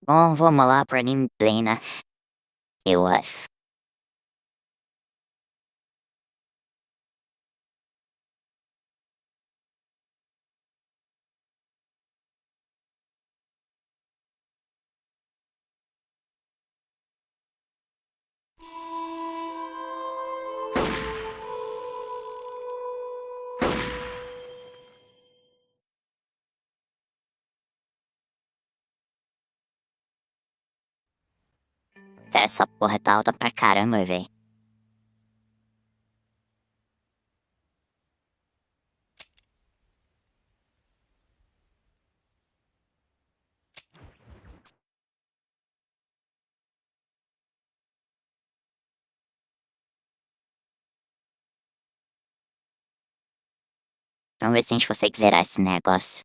Bom, vamos lá pra gameplay, né? Eu acho. Essa porra tá alta pra caramba, velho. Vamos ver se a gente consegue zerar esse negócio.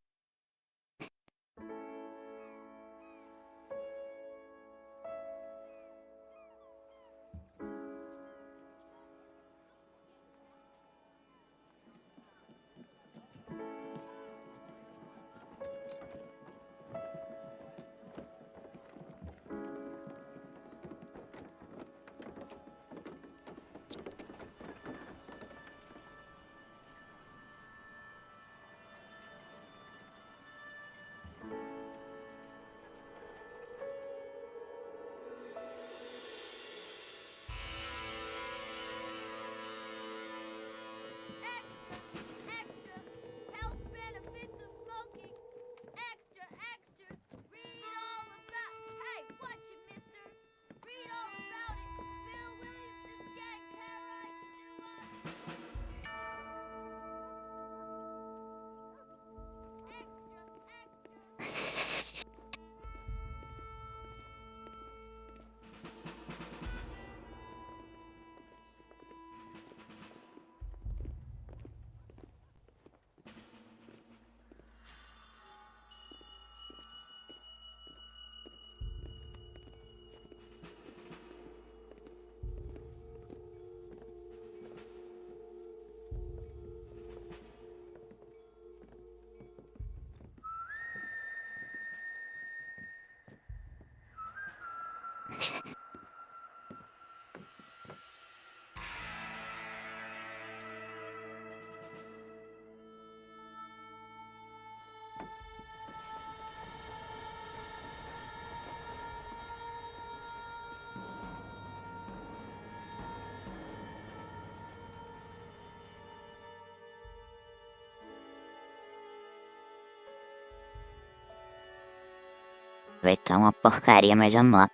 Vai tá uma porcaria, mas vamos lá.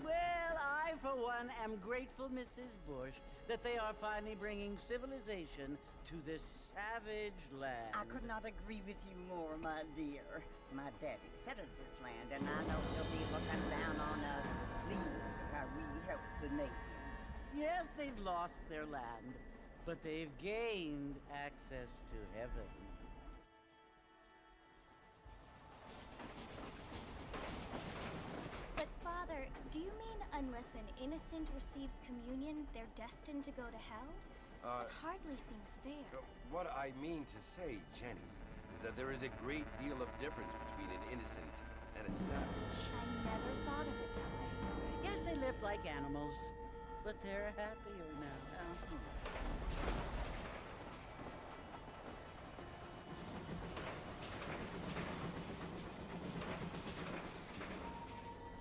Well, I, for one, am grateful, Mrs. Bush, that they are finally bringing civilization to this savage land. I could not agree with you more, my dear. My daddy settled this land, and I know he'll be looking down on us, pleased at how we helped the natives. Yes, they've lost their land, but they've gained access to heaven. But Father, do you mean unless an innocent receives communion, they're destined to go to hell? It hardly seems fair. What I mean to say, Jenny, is that there is a great deal of difference between an innocent and a savage. I never thought of it that way. Yes, they lived like animals, but they're happier now.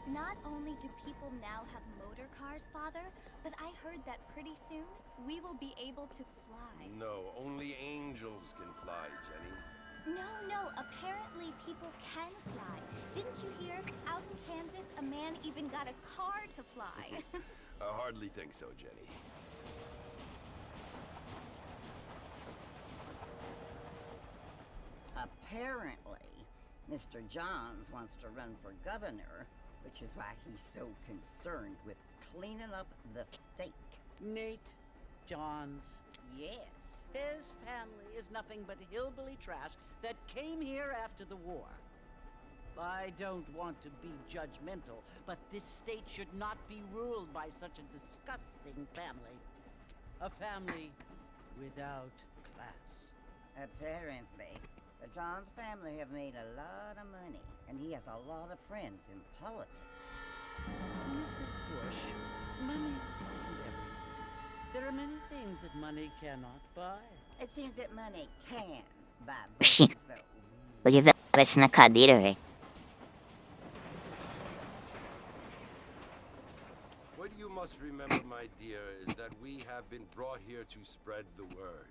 Not only do people now have motor cars, Father, but I heard that pretty soon we will be able to fly. No, only angels can fly, Jenny. No, apparently people can fly. Didn't you hear? Out in Kansas, a man even got a car to fly. I hardly think so, Jenny. Apparently, Mr. Johns wants to run for governor, which is why he's so concerned with cleaning up the state. Nate Johns. Yes. His family is nothing but hillbilly trash that came here after the war. I don't want to be judgmental, but this state should not be ruled by such a disgusting family. A family without class. Apparently. The Johns family have made a lot of money, and he has a lot of friends in politics. Mrs. Bush, money isn't everything. There are many things that money cannot buy. It seems that money can buy Shit. votes, though. Pagkatapos na kadiro eh. What you must remember, my dear, is that we have been brought here to spread the word.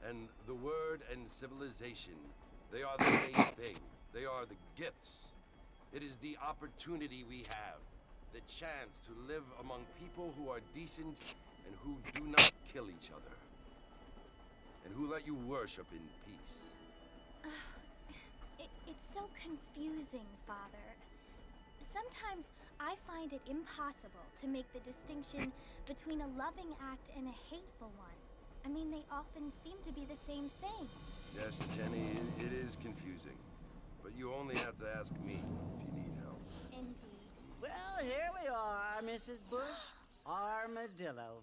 And the word and civilization, they are the same thing. They are the gifts. It is the opportunity we have, the chance to live among people who are decent and who do not kill each other. And who let you worship in peace. It's so confusing, Father. Sometimes I find it impossible to make the distinction between a loving act and a hateful one. I mean, they often seem to be the same thing. Yes, Jenny, it is confusing. But you only have to ask me if you need help. Indeed. Well, here we are, Mrs. Bush. Armadillo.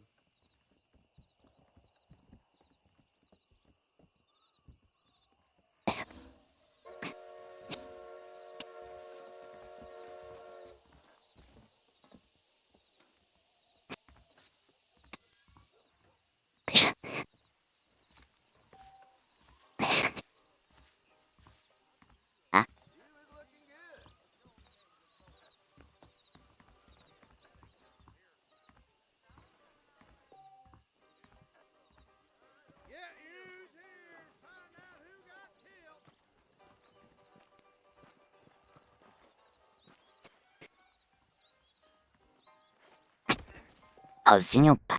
Oh, sino pa.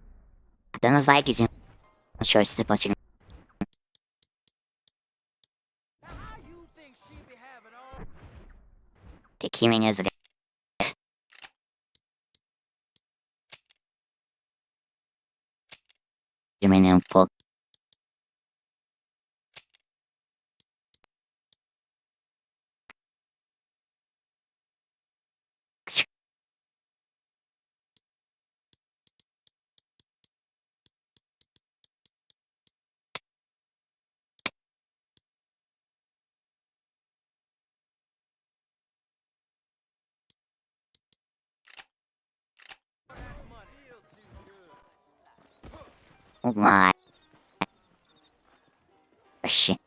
Danos like is sure it's supposed to. How you think she be having all... The killing is a German folk. Oh my. Oh, shit.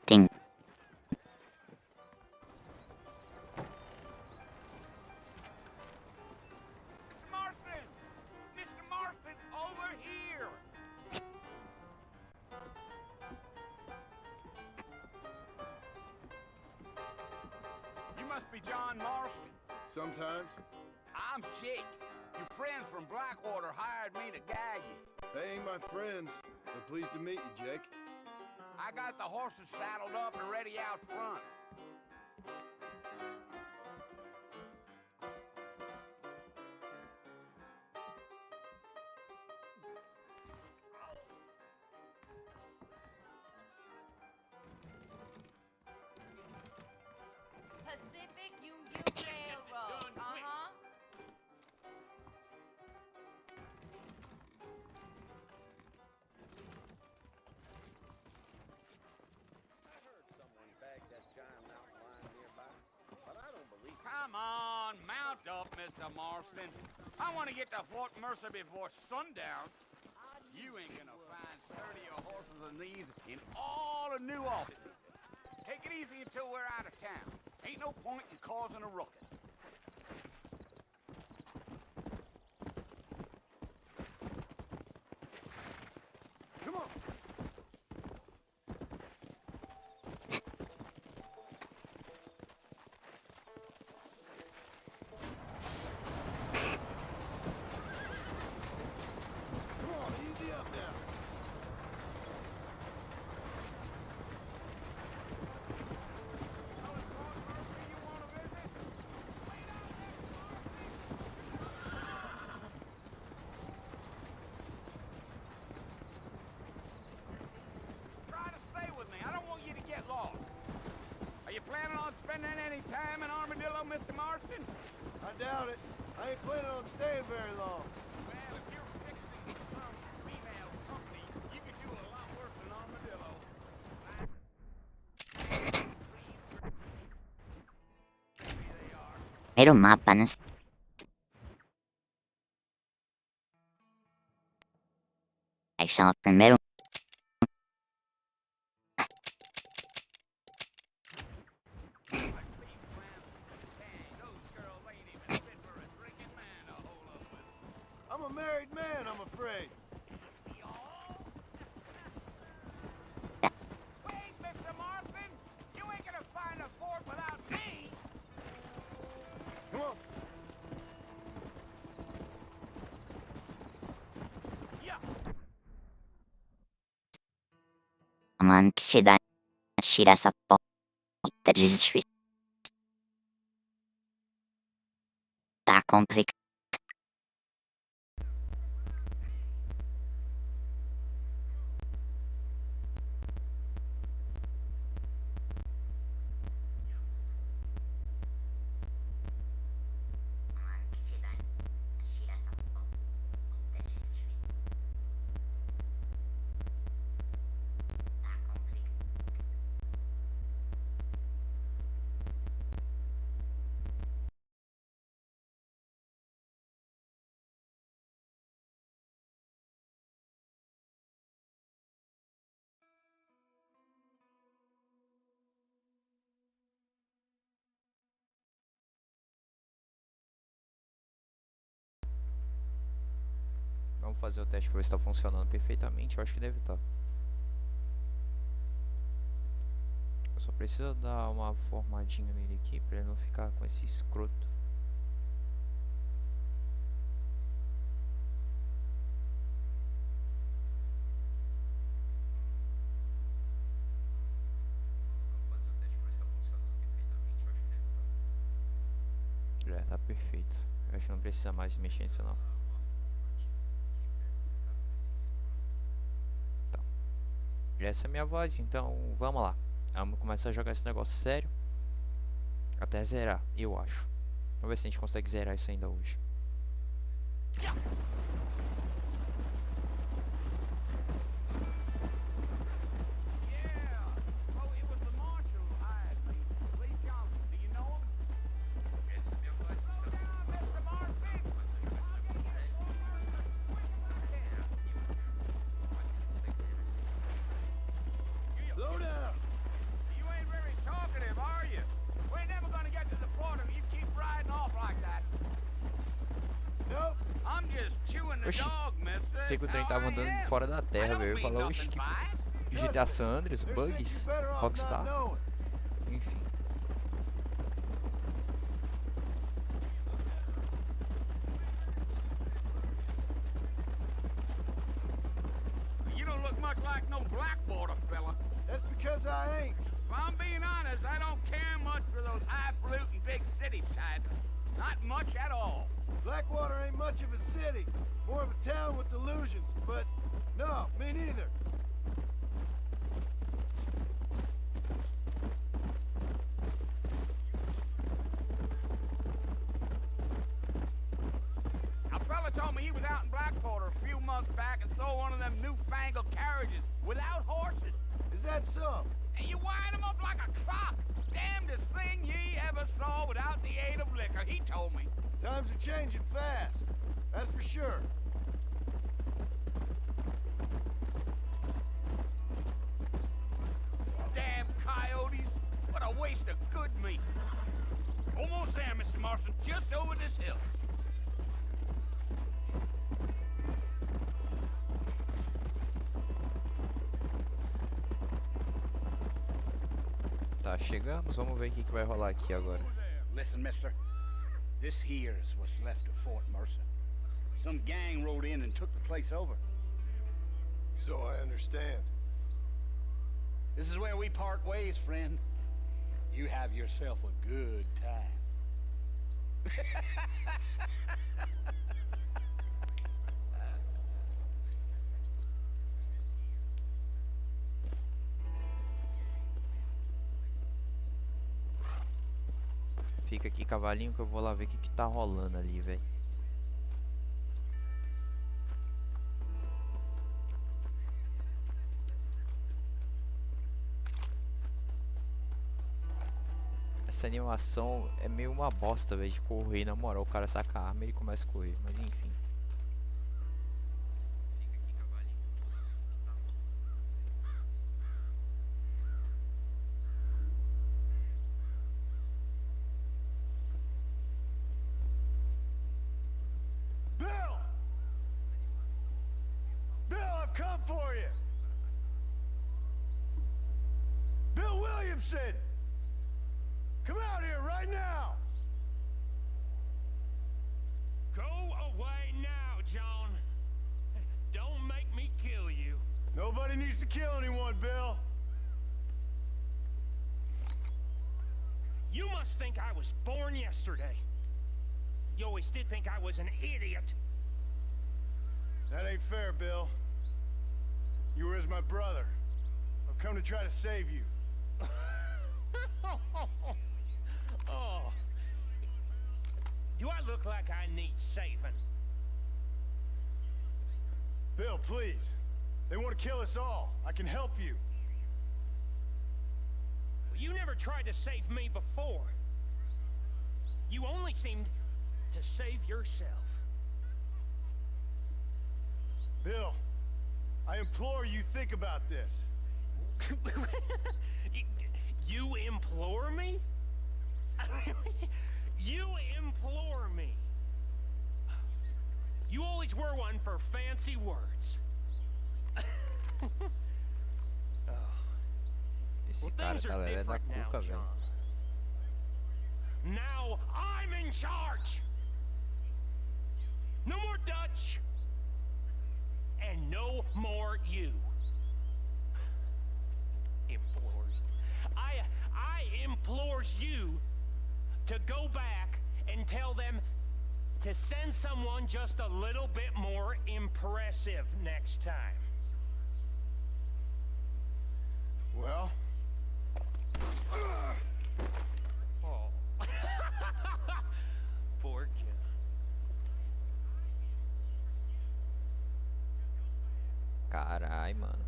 Ding. Marston! Mr. Marston, over here! You must be John Marston. Sometimes. I'm Jake. Your friends from Blackwater hired me to guide you. They ain't my friends, but pleased to meet you, Jake. I got the horses saddled up and ready out front. Pacific Union Railroad. Uh-huh. Come on, mount up, Mr. Marston. I want to get to Fort Mercer before sundown. You ain't gonna find sturdier horses than these in all of New Albany. Take it easy until we're out of town. Ain't no point in causing a ruckus. Come on. Come on, easy up now. doubt it. I ain't planning on staying very long. Well, if you're fixing some female company, you could do a lot worse than Armadillo. Maybe they are. Era o mapa, né? Aí chama primeiro. I'm a married man, I'm afraid. Wait, Mr. Marston! You ain't gonna find a fort without me! Come on. Yeah. Mano, que se dá. Tira essa porra de street. Tá complicado. Vamos fazer o teste pra ver se tá funcionando perfeitamente. Eu acho que deve estar. Eu só preciso dar uma formadinha nele aqui pra ele não ficar com esse escroto. Vamos fazer o teste pra ver se tá funcionando perfeitamente. Eu acho que deve estar. Já tá perfeito. Eu acho que não precisa mais mexer nisso não. Essa é a minha voz, então vamos lá. Vamos começar a jogar esse negócio sério. Até zerar, eu acho. Vamos ver se a gente consegue zerar isso ainda hoje. Essa é a minha voz, então. Slow down. You ain't very talkative, are you? We ain't never gonna get to the port if you keep riding off like that. Nope. I'm just chewing the Oxi, dog, mister. pensei que o trem tava andando fora da terra, velho. Eu falei, oxi, que GTA San Andreas, There's things bugs, you better off not Rockstar, knowing. enfim. You don't look much like no Blackwater fella. That's because I ain't. If I'm being honest, I don't care much for those highfalutin big city types. Not much at all. Blackwater ain't much of a city. More of a town with delusions, but no, me neither. A fella told me he was out in Blackwater a few months back and saw one of them newfangled carriages without horses. Is that so? And you wind them up like a clock. Damnedest thing ye ever saw without the aid of liquor, he told me. Times are changing fast. That's for sure. Damn coyotes. What a waste of good meat. Almost there, Mr. Marston. Just over this hill. Tá, chegamos. Vamos ver o que vai rolar aqui agora. Listen, mister. This here's what's left of Fort Mercer. Some gang rode in and took the place over. So I understand. This is where we part ways, friend. You have yourself a good time. Fica aqui, cavalinho, que eu vou lá ver o que tá rolando ali, velho. Essa animação é meio uma bosta, velho, de correr. Na moral, o cara saca a arma e ele começa a correr. Mas enfim. Bill! Bill, I've come for you! Bill Williamson! Come out here right now! Go away now, John. Don't make me kill you. Nobody needs to kill anyone, Bill. You must think I was born yesterday. You always did think I was an idiot. That ain't fair, Bill. You were as my brother. I've come to try to save you. Oh. Do I look like I need saving? Bill, please. They want to kill us all. I can help you. Well, you never tried to save me before. You only seemed to save yourself. Bill, I implore you think about this. You implore me? You implore me. You always were one for fancy words. Esse Well, cara things tá are lelé da different now, cuca, velho. John. Now I'm in charge. No more Dutch. And no more you. Implores. I implores you to go back and tell them to send someone just a little bit more impressive next time. Well? Oh. Poor John. Carai, mano.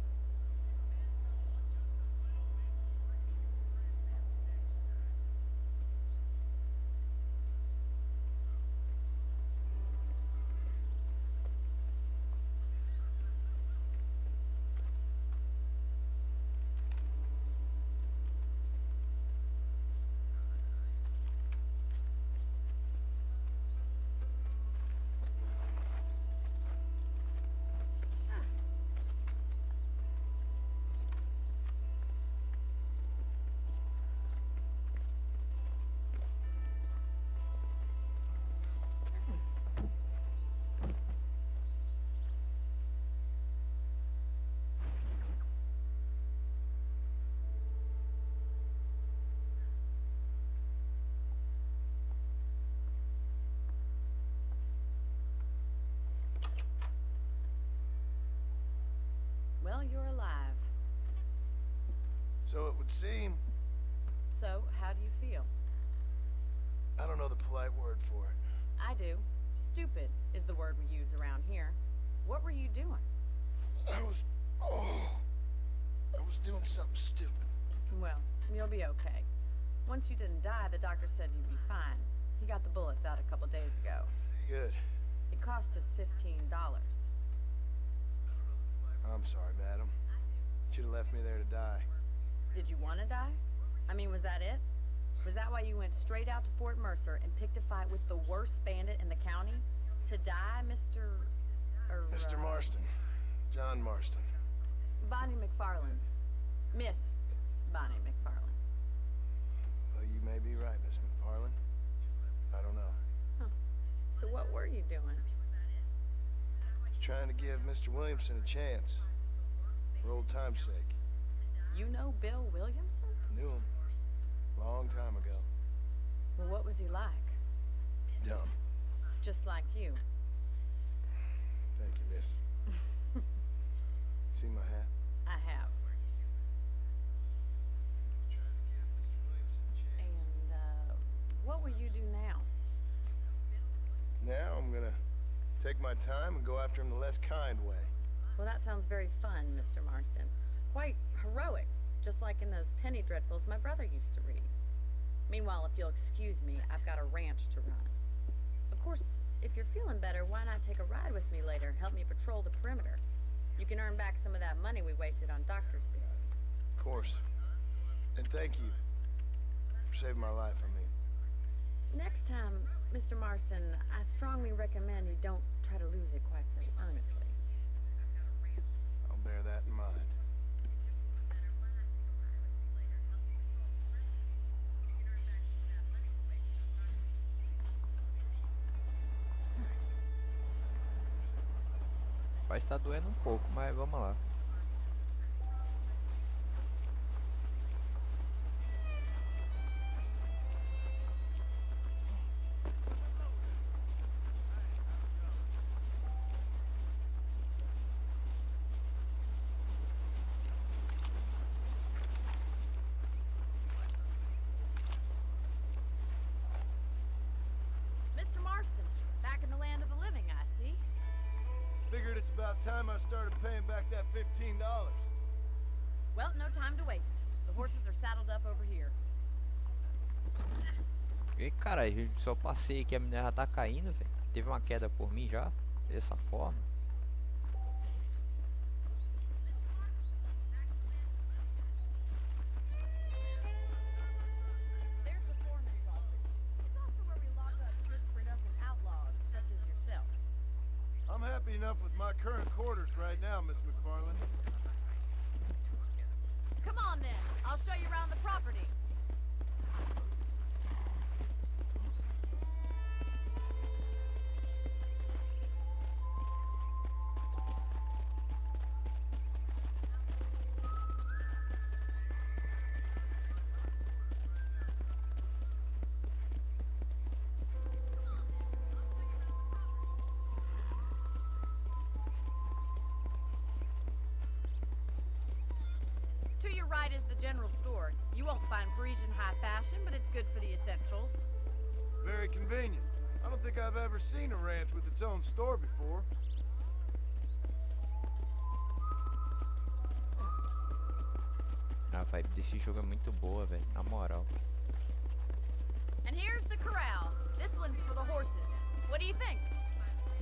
Well, you're alive. So it would seem. So, how do you feel? I don't know the polite word for it. I do. Stupid is the word we use around here. What were you doing? I was doing something stupid. Well, you'll be okay. Once you didn't die, the doctor said you'd be fine. He got the bullets out a couple days ago. Good. It cost us $15. I'm sorry, madam. Should have left me there to die. Did you want to die? I mean, was that it? Was that why you went straight out to Fort Mercer and picked a fight with the worst bandit in the county? To die, Mr. Mr. Marston. John Marston. Bonnie McFarland. Miss Bonnie McFarland. Well, you may be right, Miss McFarland. I don't know. Huh. So what were you doing? Just trying to give Mr. Williamson a chance. For old time's sake. You know Bill Williamson? Knew him. Long time ago. Well, what was he like? Dumb. Just like you. Thank you, miss. See my hat? I have. And, what were you Now I'm gonna take my time and go after him the less kind way. Well, that sounds very fun, Mr. Marston. Quite heroic, just like in those penny dreadfuls my brother used to read. Meanwhile, if you'll excuse me, I've got a ranch to run. Of course, if you're feeling better, why not take a ride with me later? Help me patrol the perimeter. You can earn back some of that money we wasted on doctor's bills. Of course. And thank you for saving my life, I mean. Next time, Mr. Marston, I strongly recommend you don't try to lose it quite so earnestly. I'll bear that in mind. Vai estar doendo um pouco, mas vamos lá. Mr. Marston, back in the land of the living, I see. Figured it's about time I started paying back that $15. Well, no time to waste. The horses are saddled up over here. E cara, eu só passei que a mulher já tá caindo, velho. Teve uma queda por mim já, dessa forma. There's the foreman's office. It's also where we lock up good for nothing outlaws, such as yourself. I'm happy enough with my current quarters right now, Miss McFarland. Come on then, I'll show you around the property. To your right is the general store. You won't find Parisian high fashion, but it's good for the essentials. Very convenient. I don't think I've ever seen a ranch with its own store before. A vibe desse jogo é muito boa, velho, na moral. And here's the corral. This one's for the horses. What do you think?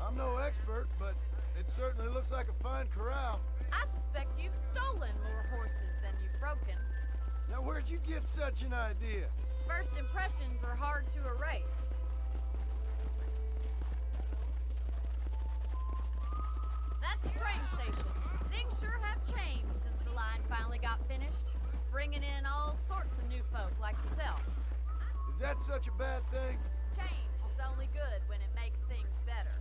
I'm no expert, but it certainly looks like a fine corral. I suspect you've stolen more horses than you've broken. Now, where'd you get such an idea? First impressions are hard to erase. That's the train station. Things sure have changed since the line finally got finished. Bringing in all sorts of new folk like yourself. Is that such a bad thing? Change is only good when it makes things better.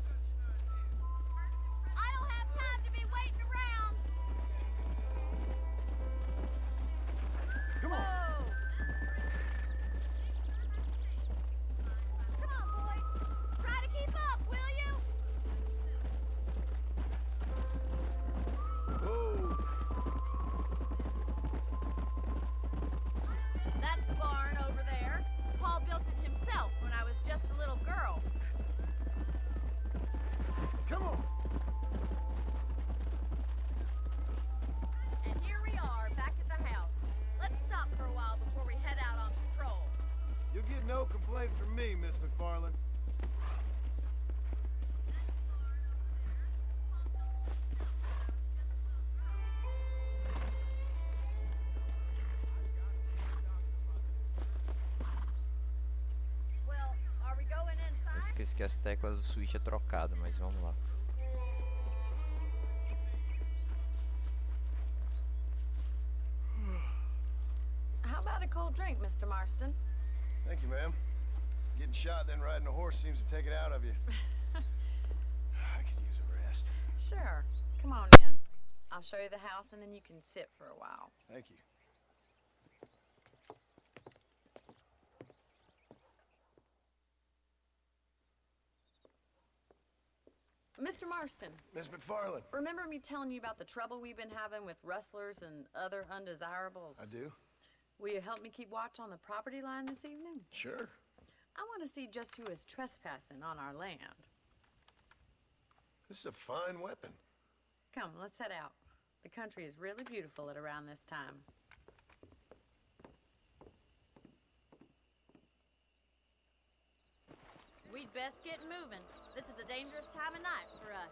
I don't have time to be waiting around. Come on. Whoa. Come on, boys. Try to keep up, will you? Whoa. That's the barn over there. Paul built it himself when I was just a little girl. Come on. And here we are, back at the house. Let's stop for a while before we head out on patrol. You'll get no complaints from me, Miss McFarland. Well, are we going Eu inside? esqueci que as teclas do Switch é trocado, mas vamos lá. How about a cold drink, Mr. Marston? Thank you, ma'am. Getting shot, then riding a horse seems to take it out of you. I could use a rest. Sure. Come on in. I'll show you the house and then you can sit for a while. Thank you. Mr. Marston, Miss McFarland. remember me telling you about the trouble we've been having with rustlers and other undesirables? I do? Will you help me keep watch on the property line this evening? Sure. I want to see just who is trespassing on our land. This is a fine weapon. Come, let's head out. The country is really beautiful at around this time. We'd best get moving. This is a dangerous time of night for us.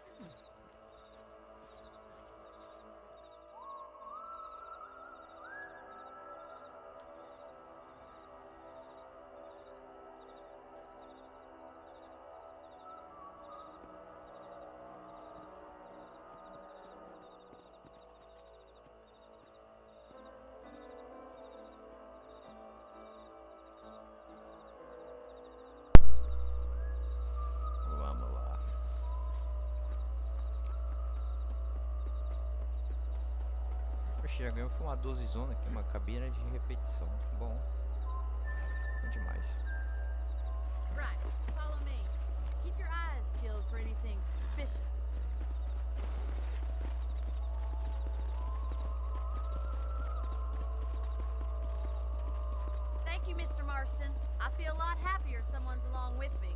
Vamos lá. Poxa, já ganhei um fumador zona aqui, uma cabina de repetição. Bom. Bom demais. Right, follow me. Keep your eyes peeled for anything suspicious. Thank you, Mr. Marston. I feel a lot happier someone's along with me.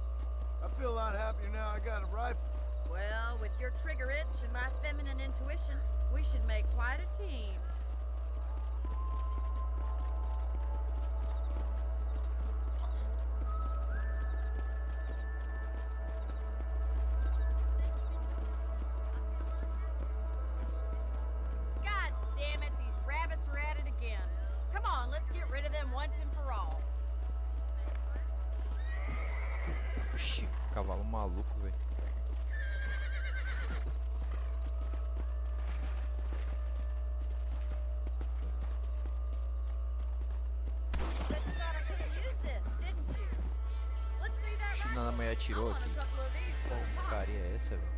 I feel a lot happier now I got a rifle. Well, with your trigger itch and my feminine intuition, we should make quite a team. God damn it, these rabbits are at it again. Come on, let's get rid of them once and for all. Oxi, cavalo maluco, velho. Bet you thought I couldn't use this, didn't you? Let's see that Oxi, nada, a mulher atirou aqui. Qual porcaria é essa, velho?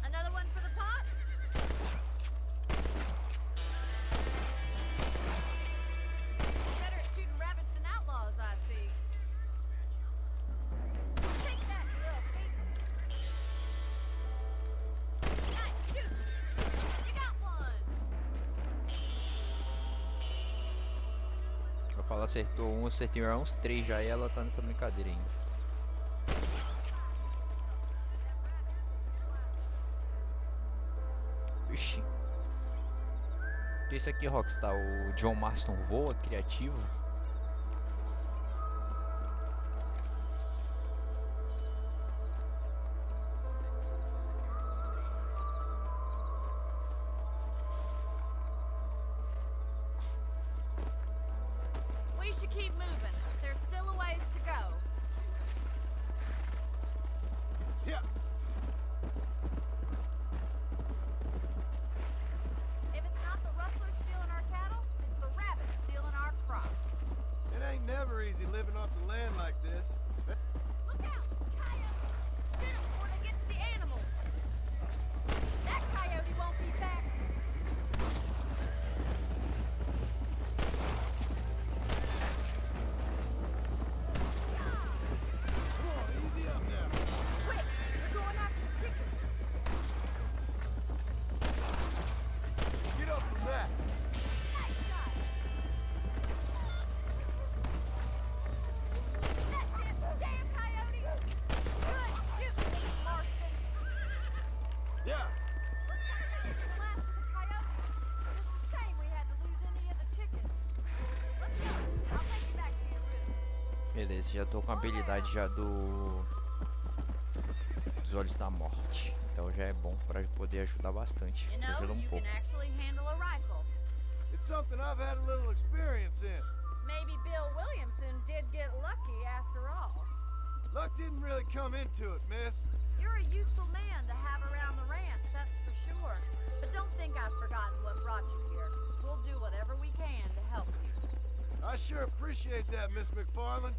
Another one for the pot? Better at shooting rabbits than outlaws, I see. Take that, you little thief. Nice shooting. You got one. Eu falo, acertou um, acertei uns 3 já e ela tá nessa brincadeira ainda. Ixi. Esse aqui, Rockstar, o John Marston voa, criativo. We should keep moving. There's still a ways to go. Yeah. If it's not the rustlers stealing our cattle, it's the rabbits stealing our crops. It ain't never easy living off the land like this. Look out! Coyote! Shoot 'em before they get to the animals. That coyote won't be back. Come on, easy up now. Quick! They're going after the chickens. Get up from that. Nice shot. That's it! Damn coyote! Good shooting, Mr. Marston. Yeah. Looks like they're getting the last of the coyotes. Just a shame we had to lose any of the chickens. Let's go. I'll take you back to your room. Beleza, já tô com a habilidade já dos olhos da morte. Então já é bom pra poder ajudar bastante. You know, Ajuda um you pouco. can actually handle a rifle. It's something I've had a little experience in. Maybe Bill Williamson did get lucky after all. Luck didn't really come into it, miss. You're a useful man to have around the ranch, that's for sure. But don't think I've forgotten what brought you here. We'll do whatever we can to help you. I sure appreciate that, Miss McFarland.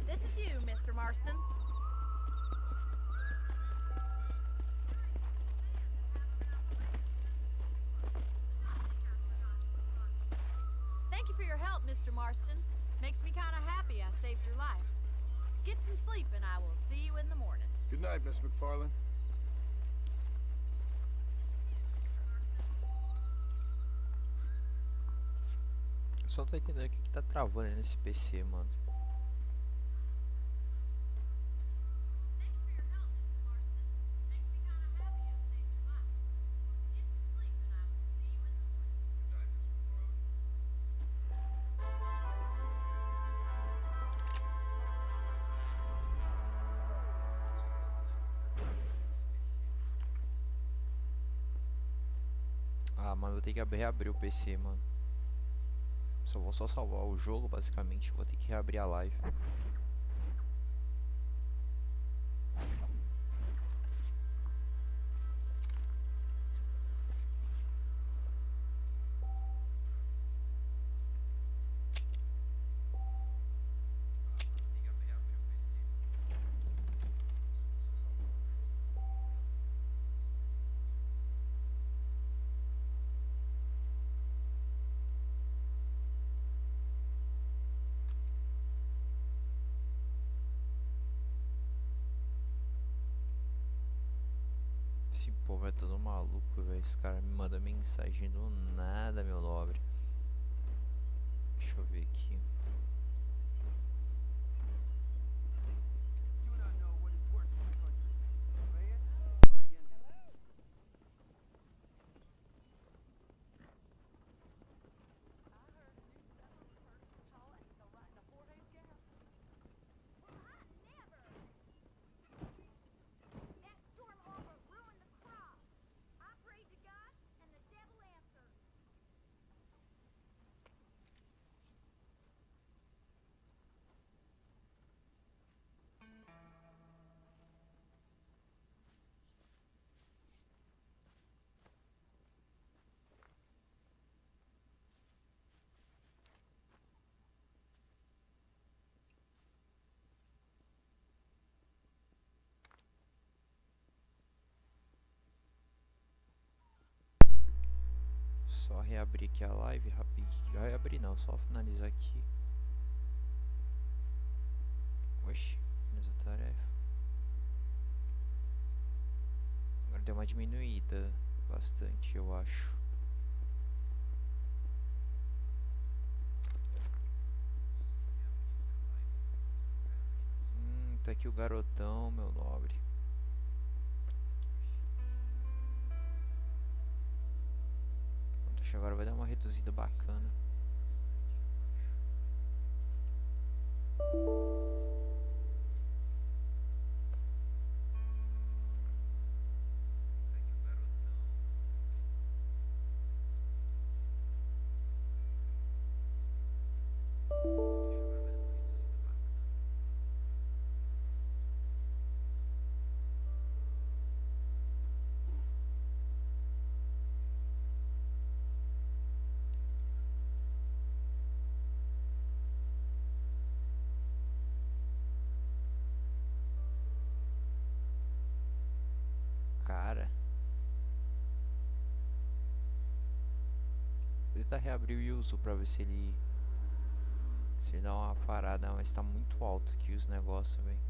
This is you, Mr. Marston. Thank you for your help, Mr. Marston. Makes me kind of happy I saved your life. Get some sleep and I will see you in the morning. Good night, Miss McFarland. Só não tô entendendo o que que tá travando aí nesse PC, mano. Ah, mano, vou ter que reabrir o PC, mano. Vou só salvar o jogo, basicamente. Vou ter que reabrir a live. Esse povo é todo maluco, velho. Esse cara me manda mensagem do nada, meu nobre. Deixa eu ver aqui. That storm harbor ruined the crop. I prayed to God, and the devil answered. Só reabrir aqui a live rapidinho. Reabrir não, só finalizar aqui. Oxi, finalizar a tarefa. Agora deu uma diminuída bastante, eu acho. Tá aqui o garotão, meu nobre. Acho que agora vai dar uma reduzida bacana. Cara, vou tentar reabrir o Yuzu pra ver se ele dá uma parada, mas tá muito alto aqui os negócios, velho.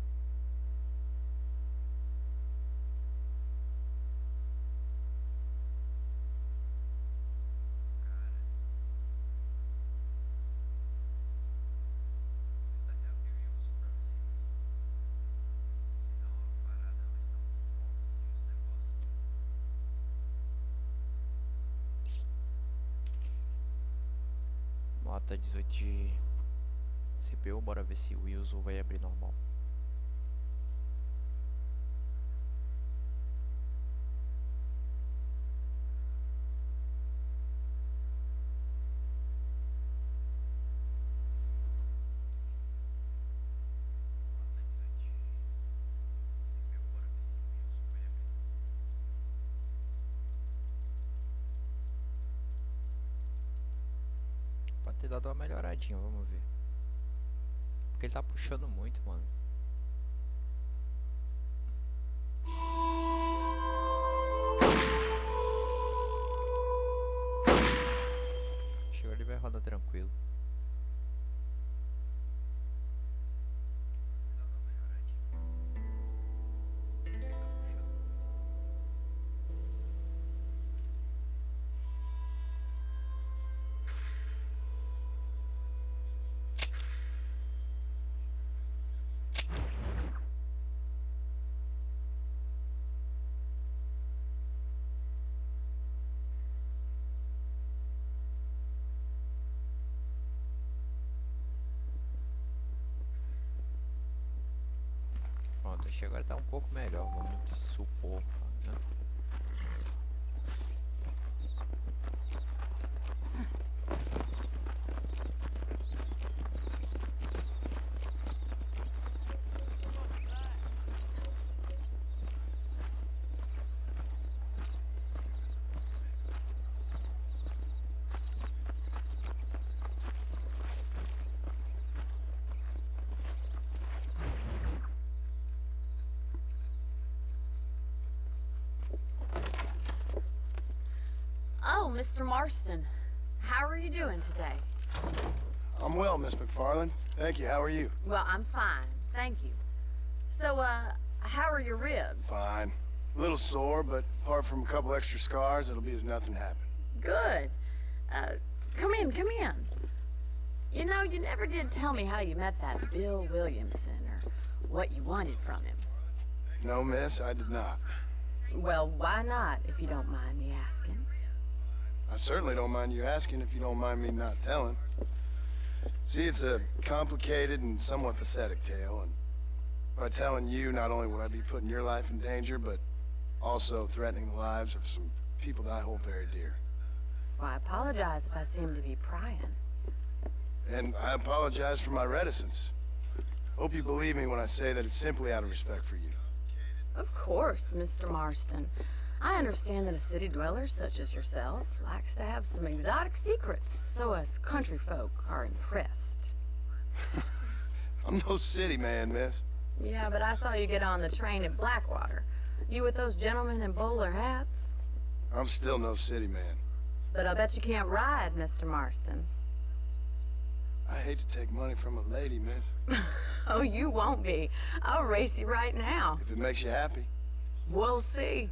Tá 18 de CPU, bora ver se o Yuzu vai abrir normal. Pode ter dado uma melhoradinha, vamos ver. Porque ele tá puxando muito, mano. Chegou, ele vai rodar tranquilo. Pronto, acho que agora tá um pouco melhor, vamos supor, né? Oh, Mr. Marston. How are you doing today? I'm well, Miss McFarland. Thank you. How are you? Well, I'm fine. Thank you. So, how are your ribs? Fine. A little sore, but apart from a couple extra scars, it'll be as nothing happened. Good. Come in, come in. You know, you never did tell me how you met that Bill Williamson or what you wanted from him. No, miss, I did not. Well, why not, if you don't mind me asking? I certainly don't mind you asking if you don't mind me not telling. See, it's a complicated and somewhat pathetic tale, and by telling you, not only would I be putting your life in danger, but also threatening the lives of some people that I hold very dear. Well, I apologize if I seem to be prying. And I apologize for my reticence. Hope you believe me when I say that it's simply out of respect for you. Of course, Mr. Marston. I understand that a city dweller such as yourself likes to have some exotic secrets, so us country folk are impressed. I'm no city man, miss. Yeah, but I saw you get on the train at Blackwater. You with those gentlemen in bowler hats? I'm still no city man. But I bet you can't ride, Mr. Marston. I hate to take money from a lady, miss. Oh, you won't be. I'll race you right now. If it makes you happy. We'll see.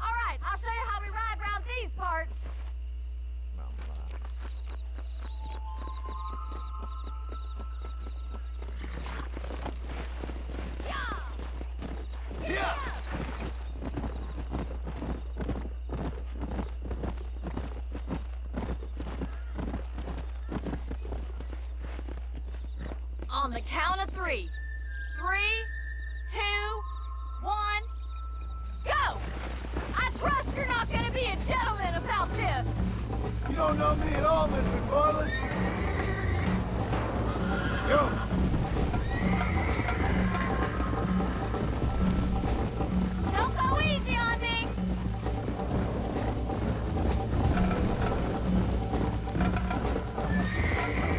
All right, I'll show you how we ride around these parts. Vamos lá. Yeah! On the count of 3. 3, 2, 1, go! I trust you're not gonna be a gentleman about this. You don't know me at all, Miss McFarland. Go! Don't go easy on me.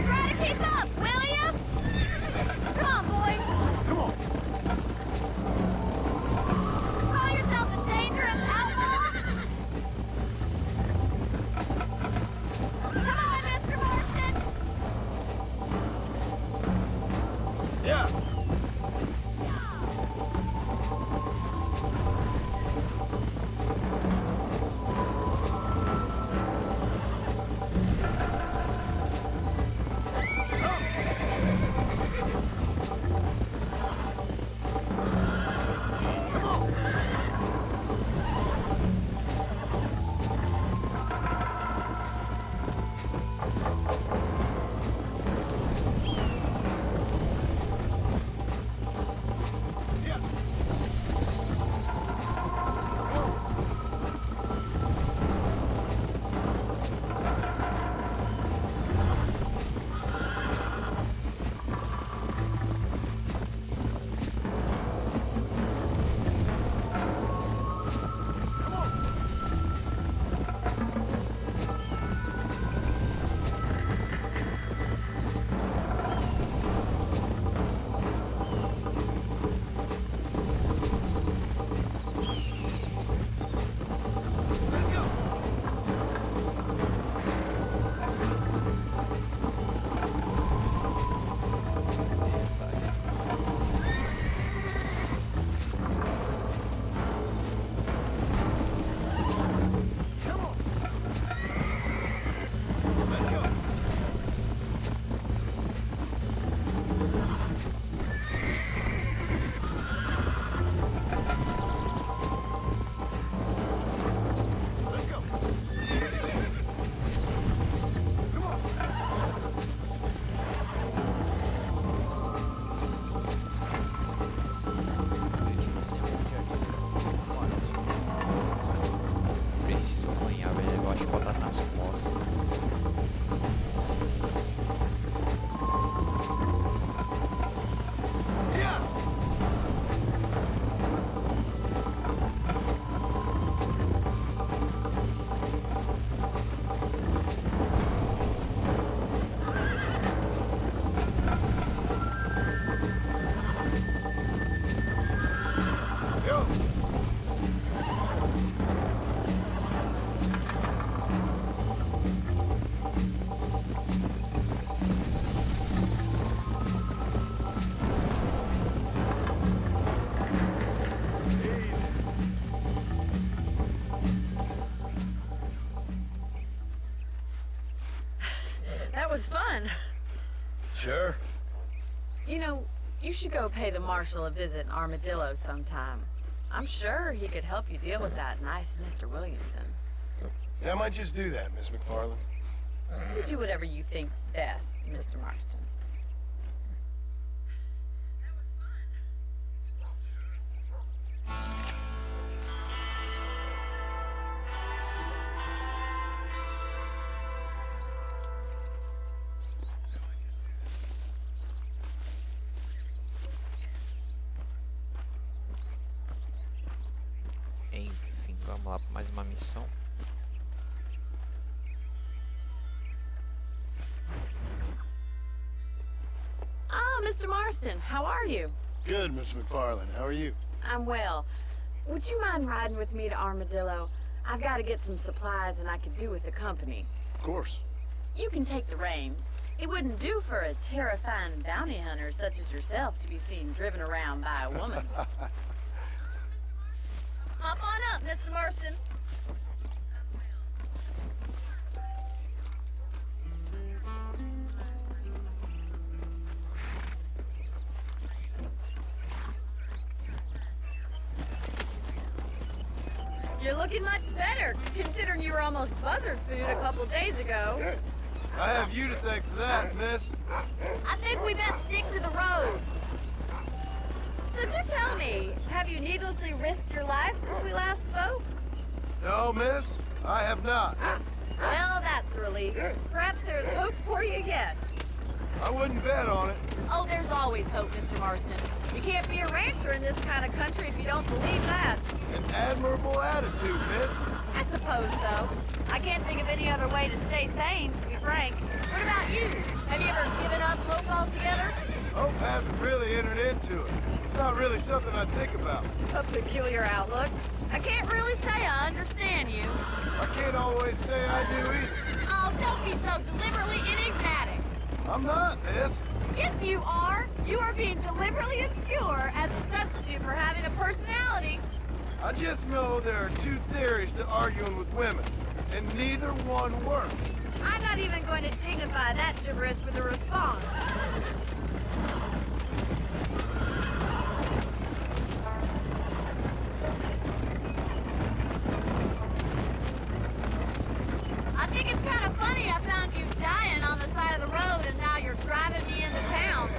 Try to keep up, will ya? Come on, boy. Come on! Call yourself a dangerous outlaw? Come on, Mr. Marston. That was fun. Sure. You know, you should go pay the marshal a visit in Armadillo sometime. I'm sure he could help you deal with that nice Mr. Williamson. Yeah, I might just do that, Miss McFarland. You do whatever you think's best, Mr. Marston. Enfim, vamos lá para mais uma missão. Ah, Mr. Marston, how are you? Good, Miss McFarland. How are you? I'm well. Would you mind riding with me to Armadillo? I've got to get some supplies and I could do with the company. Of course. You can take the reins. It wouldn't do for a terrifying bounty hunter such as yourself to be seen driven around by a woman. Hop on up, Mr. Marston. You're looking much better, considering you were almost buzzard food a couple days ago. I have you to thank for that, miss. I think we best stick to the road. So do tell me, have you needlessly risked your life since we last spoke? No, miss, I have not. Well, that's a relief. Perhaps there's hope for you yet. I wouldn't bet on it. Oh, there's always hope, Mr. Marston. You can't be a rancher in this kind of country if you don't believe that. An admirable attitude, miss. I suppose so. I can't think of any other way to stay sane, to be frank. What about you? Have you ever given up hope altogether? Hope hasn't really entered into it. It's not really something I think about. A peculiar outlook. I can't really say I understand you. I can't always say I do either. Oh, don't be so deliberately enigmatic. I'm not, miss. Yes, you are. You are being deliberately obscure as a substitute for having a personality. I just know there are two theories to arguing with women, and neither one works. I'm not even going to dignify that gibberish with a response. I think it's kind of funny I found you dying on the side of the road and now you're driving me into town.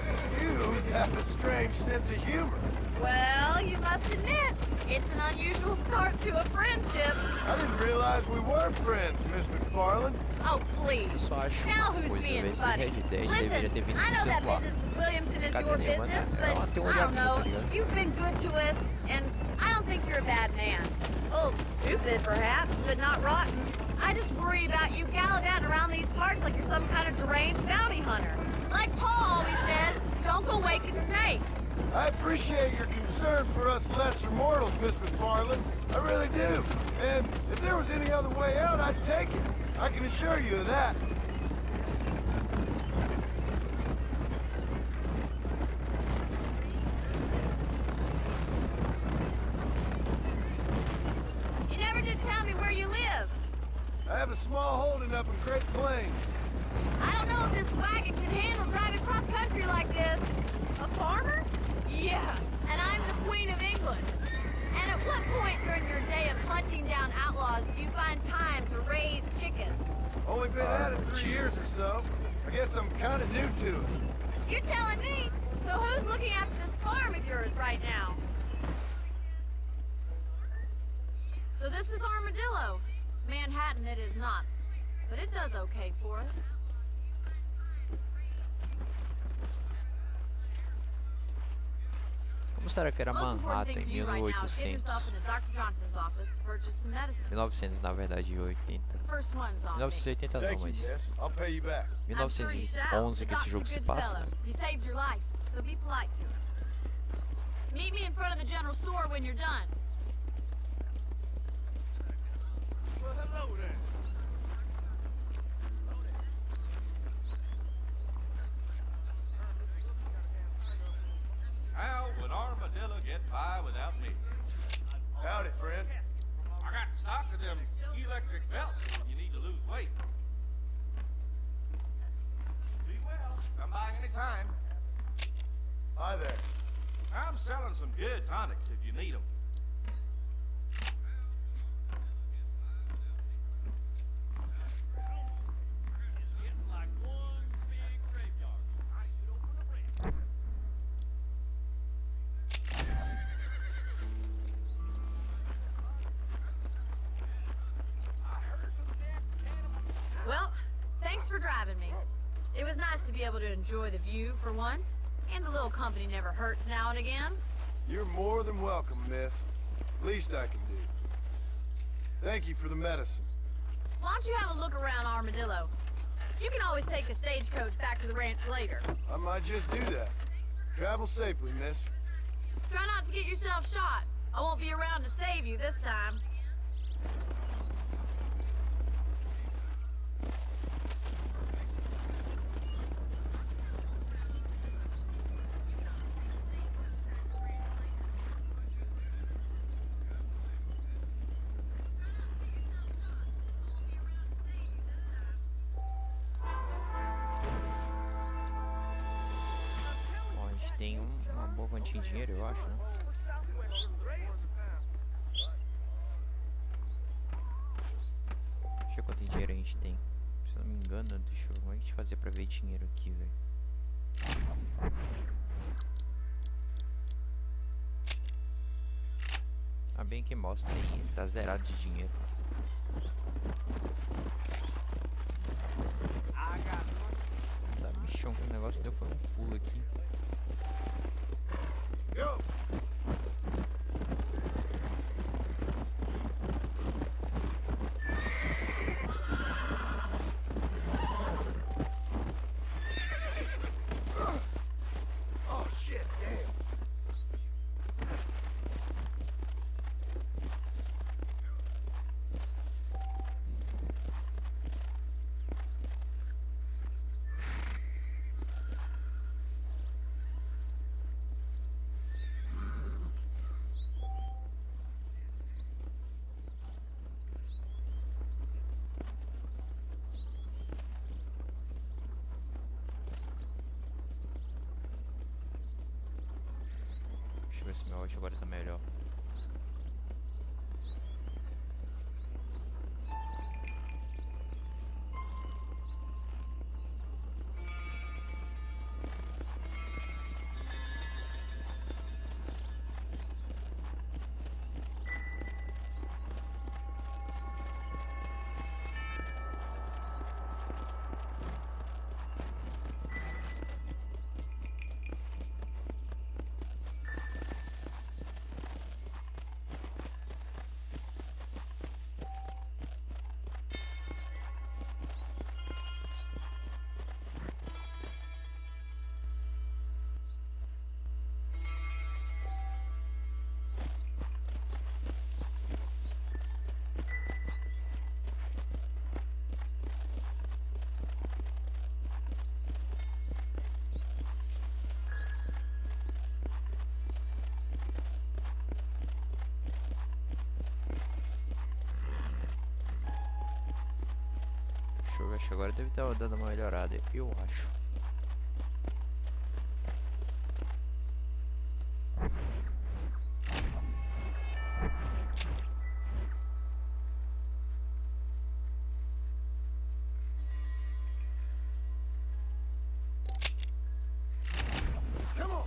You have a strange sense of humor. Well, you must admit, it's an unusual start to a friendship. I didn't realize we were friends, Miss McFarland. Oh, please. Eu só acho Now uma who's coisa, being esse funny? Red Dead Listen, deveria ter vindo I do know that celular. business with Williamson is Cadê your nenhuma, business, né? but É uma teoria I don't minha, know. tá ligado? You've been good to us, and I don't think you're a bad man. A little stupid, perhaps, but not rotten. I just worry about you gallivanting around these parts like you're some kind of deranged bounty hunter. Like Paul always says, don't go waking snakes. I appreciate your concern for us lesser mortals, Miss McFarland. I really do. And if there was any other way out, I'd take it. I can assure you of that. You never did tell me where you live. I have a small holding up in Great Plains. I don't know if this wagon can handle driving cross country like this. A farmer? Yeah, and I'm the Queen of England. And at what point during your day of hunting down outlaws do you find time to raise chickens? Only been at it 3 years or so. I guess I'm kind of new to it. You're telling me. So who's looking after this farm of yours right now? So this is Armadillo. Manhattan it is not, but it does okay for us. Como será que era Most important Manhattan thing em for you right now is get yourself 1800? into Dr. Johnson's office to purchase some medicine. 1900 na verdade, 80. First one's on me. 1980 não, Thank you, mas miss. I'll pay you back. I'm sure you shall. 1911 que The esse jogo doc's a se good passa, fellow. né? He saved your life, so be polite to him. Meet me in front of the general store when you're done. Well, hello there. How would Armadillo get by without me? Howdy, friend. I got stock of them electric belts when you need to lose weight. Come by anytime. Hi there. I'm selling some good tonics if you need them. Well, thanks for driving me. It was nice to be able to enjoy the view for once, and a little company never hurts now and again. You're more than welcome, miss. Least I can do. Thank you for the medicine. Why don't you have a look around Armadillo? You can always take the stagecoach back to the ranch later. I might just do that. Travel safely, miss. Try not to get yourself shot. I won't be around to save you this time. Bom, a gente tem uma boa quantia de dinheiro, eu acho, né? Deixa eu ver quanto dinheiro a gente tem. Se eu não me engano, deixa eu ver como a gente fazer pra ver dinheiro aqui, velho. Ah, bem que mostra, está zerado de dinheiro. Tá, bichão, que o negócio deu foi um pulo aqui. Go! Oh, shit, damn. Deixa eu ver se meu áudio agora tá melhor. Deixa eu ver, acho que agora deve estar dando uma melhorada, eu acho. Come on!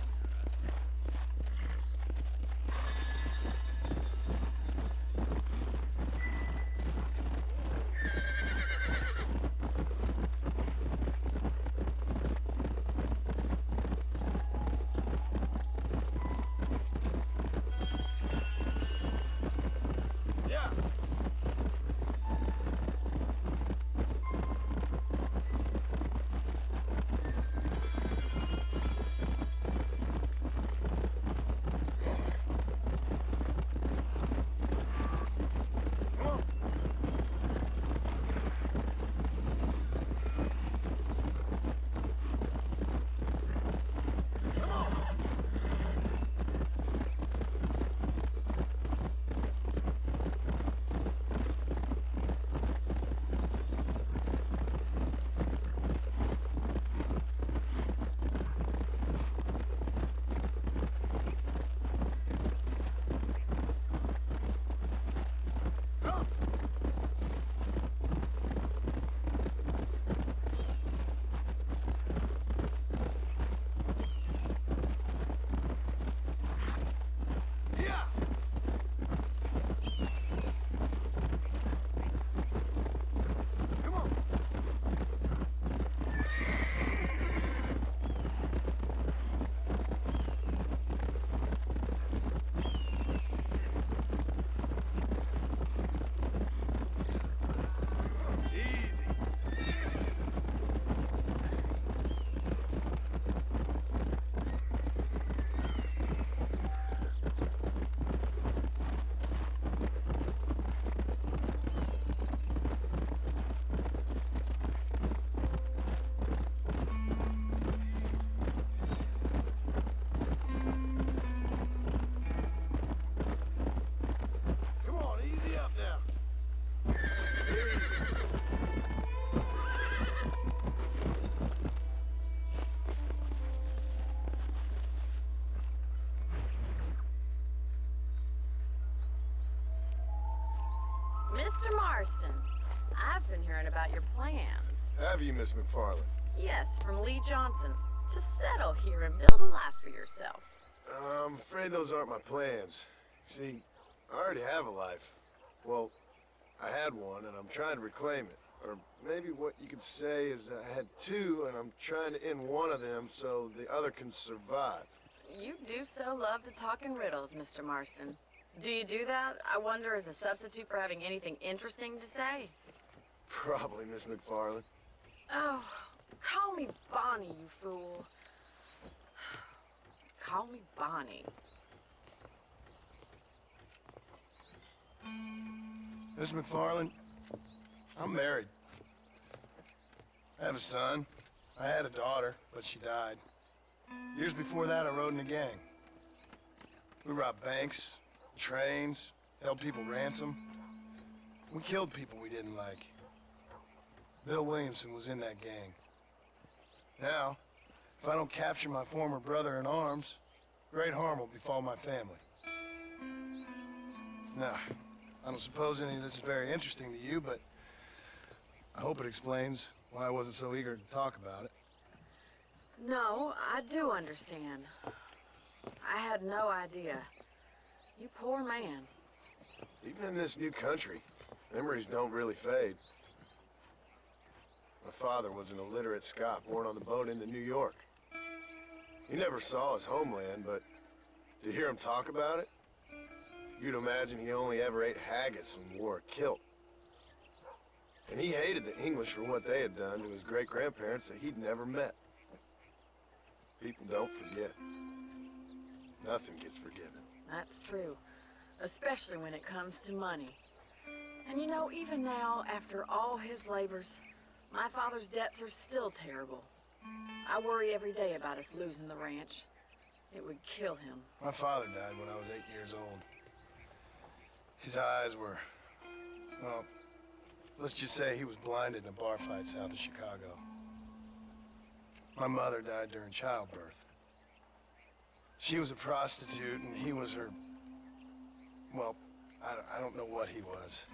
Mr. Marston, I've been hearing about your plans. Have you, Miss McFarland? Yes, from Lee Johnson. To settle here and build a life for yourself. I'm afraid those aren't my plans. See, I already have a life. Well, I had one, and I'm trying to reclaim it. Or maybe what you could say is that I had two, and I'm trying to end one of them so the other can survive. You do so love to talk in riddles, Mr. Marston. Do you do that, I wonder, as a substitute for having anything interesting to say? Probably, Miss McFarland. Oh, call me Bonnie, you fool. Call me Bonnie. Miss McFarland, I'm married. I have a son. I had a daughter, but she died. Years before that, I rode in a gang. We robbed banks, trains, held people ransom. We killed people we didn't like. Bill Williamson was in that gang. Now, if I don't capture my former brother in arms, great harm will befall my family. Now, I don't suppose any of this is very interesting to you, but I hope it explains why I wasn't so eager to talk about it. No, I do understand. I had no idea. You poor man. Even in this new country, memories don't really fade. My father was an illiterate Scot born on the boat into New York. He never saw his homeland, but to hear him talk about it, you'd imagine he only ever ate haggis and wore a kilt. And he hated the English for what they had done to his great-grandparents that he'd never met. People don't forget. Nothing gets forgiven. That's true. Especially when it comes to money. And you know, even now, after all his labors, my father's debts are still terrible. I worry every day about us losing the ranch. It would kill him. My father died when I was 8 years old. His eyes were, well, let's just say he was blinded in a bar fight south of Chicago. My mother died during childbirth. She was a prostitute and he was her, well, I don't know what he was.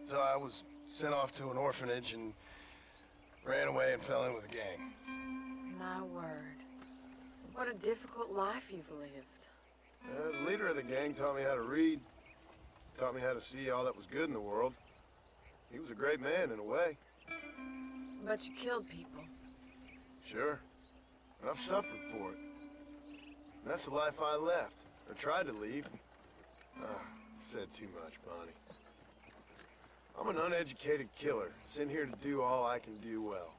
So I was sent off to an orphanage and ran away and fell in with a gang. My word. What a difficult life you've lived. The leader of the gang taught me how to read, taught me how to see all that was good in the world. He was a great man in a way. But you killed people. Sure. And I've suffered for it. And that's the life I left, or tried to leave. Said too much, Bonnie. I'm an uneducated killer, sent here to do all I can do well.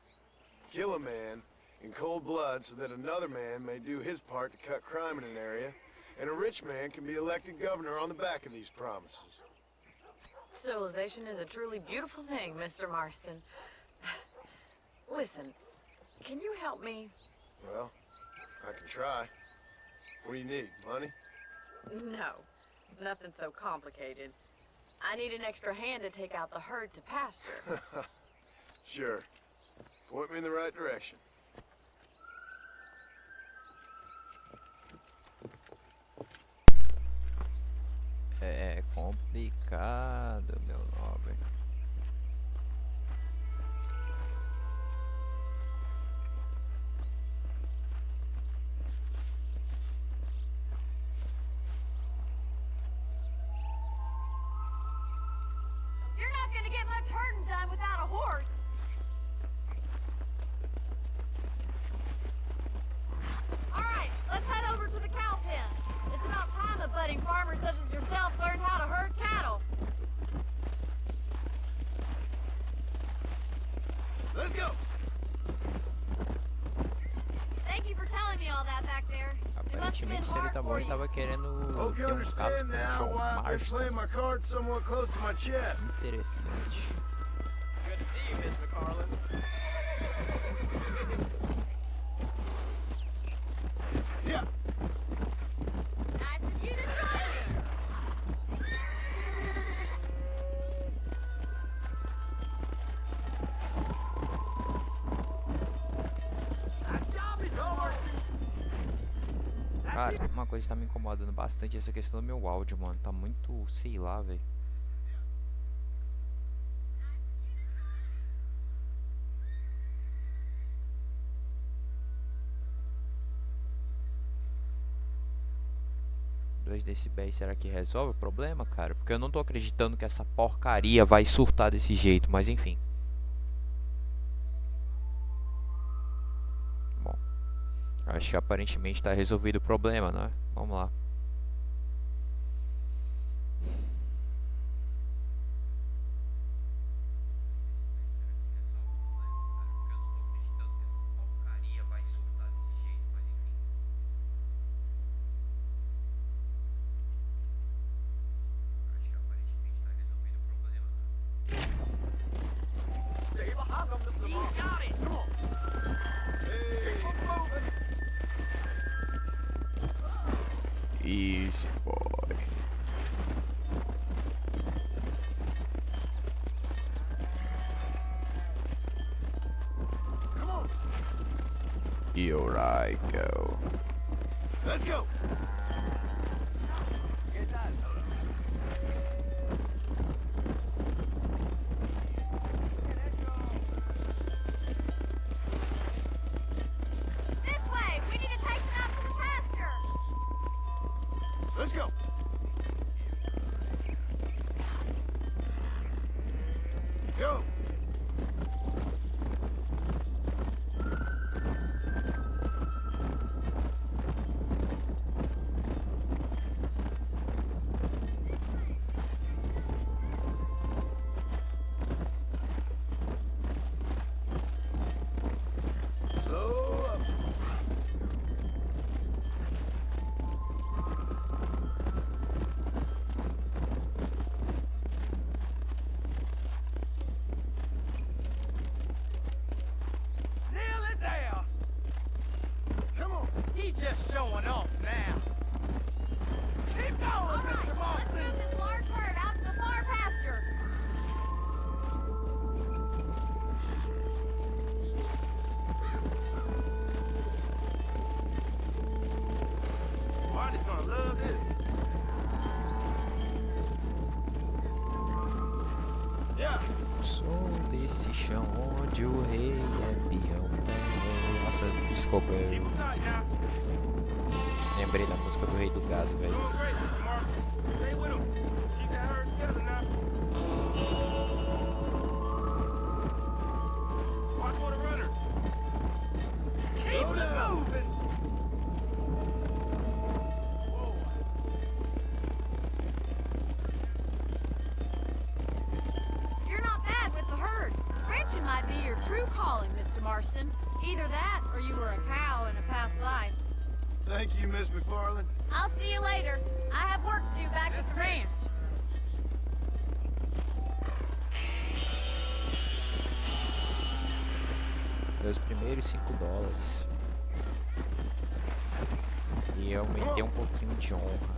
Kill a man in cold blood so that another man may do his part to cut crime in an area, and a rich man can be elected governor on the back of these promises. Civilization is a truly beautiful thing, Mr. Marston. Listen, can you help me? Well, I can try. What do you need, money? No, nothing so complicated. I need an extra hand to take out the herd to pasture. Sure. Point me in the right direction. É complicado, meu nobre. You're not gonna get much herding done without a horse. All right, let's head over to the cow pen. It's about time a budding farmer such as yourself learned how to herd cattle. Let's go! Thank you for telling me all that back there. It must have been Aparentemente, se ele hard tá bom, for ele you. tava querendo Hope you ter caso understand com o now John why I've been Marston. playing my cards somewhat close to my chest. Interessante. Good to see you, Miss McFarland. Yeah. Nice of you to join me. Cara, uma coisa que tá me incomodando bastante é essa questão do meu áudio, mano. Tá muito, sei lá, velho. 2 decibéis, será que resolve o problema, cara? Porque eu não tô acreditando que essa porcaria vai surtar desse jeito, mas enfim. Bom, acho que aparentemente tá resolvido o problema, né? Vamos lá. Stay behind him, Mr. Marston. Got it. Come on. Keep him moving. Easy boy. Come on. Here I go. Let's go. Get that. This way! We need to take them out to the pasture! Let's go. Go. Slow up. Nearly there. Come on. He's just showing off now. Keep going, All right, Mr. let's Marston. move this large herd out to the far pasture. Marty's gonna love this. Yeah. Sou desse chão onde o rei é peão. Nossa, desculpa, Keep eu him tight now. lembrei da música do Rei do Gado, velho. Doing great, Mr. Marston. Stay with him. Keep that herd together now. Watch for the runner. Keep Slow it down. moving. Whoa. You're not bad with the herd. Ranching might be your true calling, Mr. Marston. Either that, or you were a cow in a past life. Thank you, Miss McFarland. I'll see you later. I have work to do back at the ranch. Meus primeiros $5. E eu aumentei um pouquinho de honra.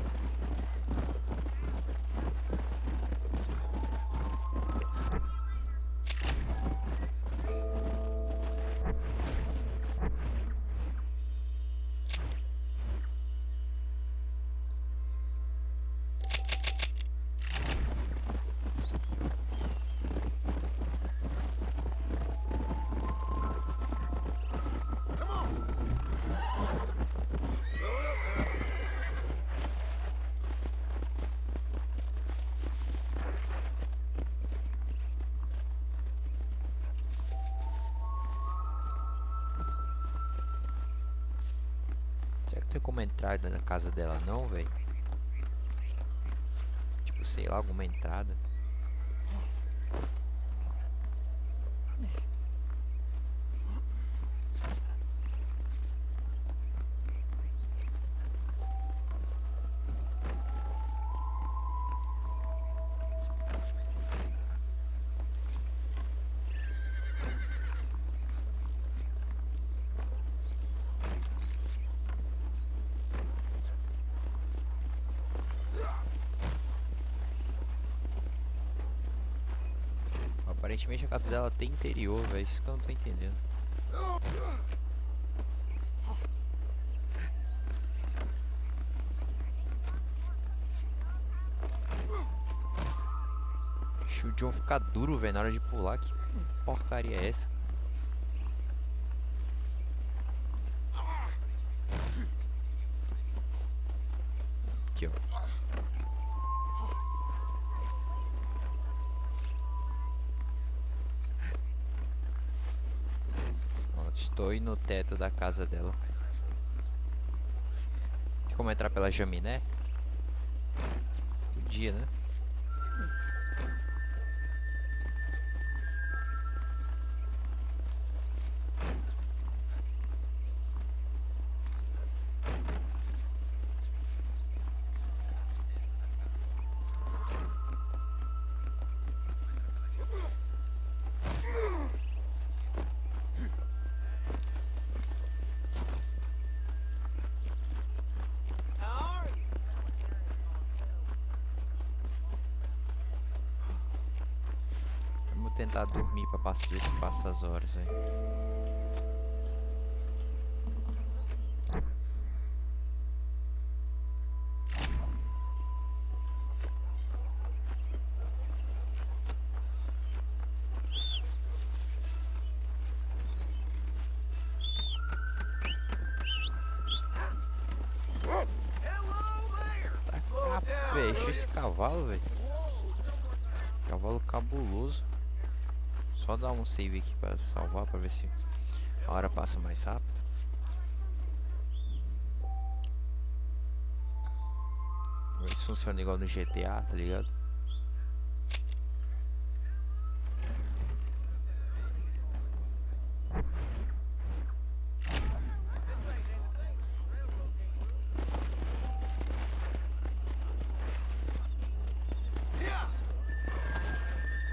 Come on. Slow it up now. Será que tem como entrar na casa dela não, velho? Tipo, sei lá, alguma entrada. Aparentemente a casa dela tem interior, velho. Isso que eu não tô entendendo. Deixa o John ficar duro, velho, na hora de pular. Que porcaria é essa? Aqui, ó. Pronto, estou no teto da casa dela. Tem como entrar pela chaminé? Podia, né? Vamos tentar dormir pra ver se passa as horas aí. Tá peixe esse cavalo, velho. Cavalo cabuloso. Só dar um save aqui para salvar, para ver se a hora passa mais rápido. Ver se funciona igual no GTA, tá ligado?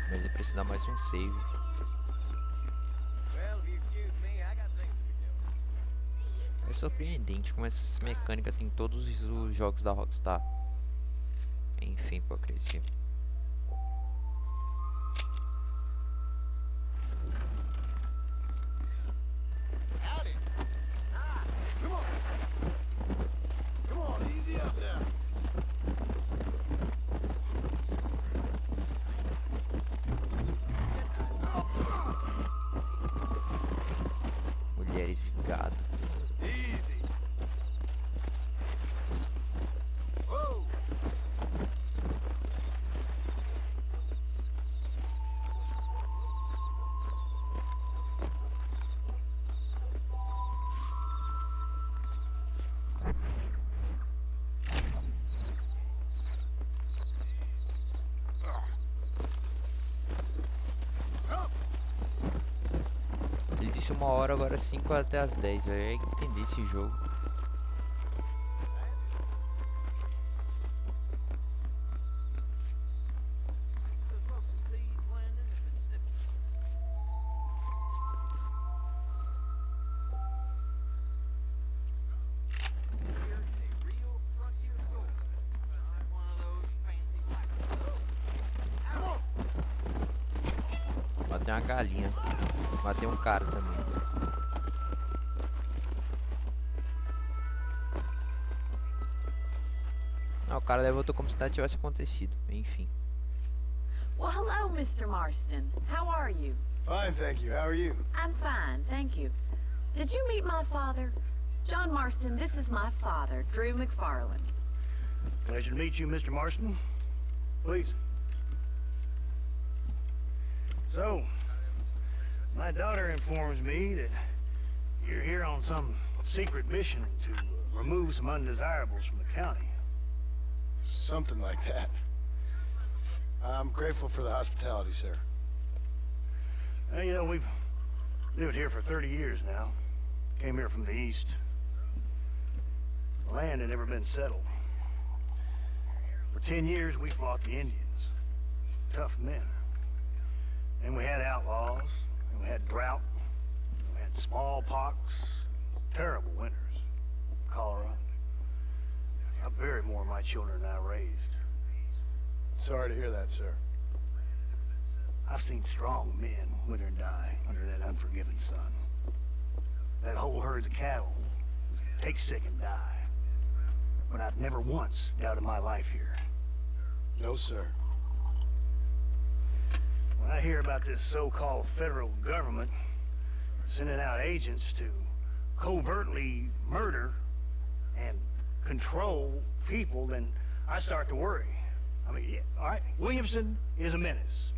Mas eu preciso dar mais um save. É surpreendente como essa mecânica tem em todos os jogos da Rockstar. Enfim, hipocrisia. Mulheres e gado. Ele disse 1 hora, agora 5 até as 10. Eu ia entender esse jogo. Matei uma galinha. Matei um cara também. Ah, o cara levantou como se nada tivesse acontecido. Enfim. Well, hello, Mr. Marston. How are you? Fine, thank you. How are you? I'm fine, thank you. Did you meet my father? John Marston, this is my father, Drew McFarland. Pleasure to meet you, Mr. Marston. Please. So, my daughter informs me that you're here on some secret mission to remove some undesirables from the county. Something like that. I'm grateful for the hospitality, sir. Well, you know, we've lived here for 30 years now. Came here from the east. The land had never been settled. For 10 years, we fought the Indians. Tough men. And we had outlaws, and we had drought, and we had smallpox, terrible winters, cholera. I buried more of my children than I raised. Sorry to hear that, sir. I've seen strong men wither and die under that unforgiving sun. That whole herd of cattle take sick and die. But I've never once doubted my life here. No, sir. When I hear about this so-called federal government sending out agents to covertly murder and control people, then I start to worry. I mean, yeah, all right, Williamson is a menace,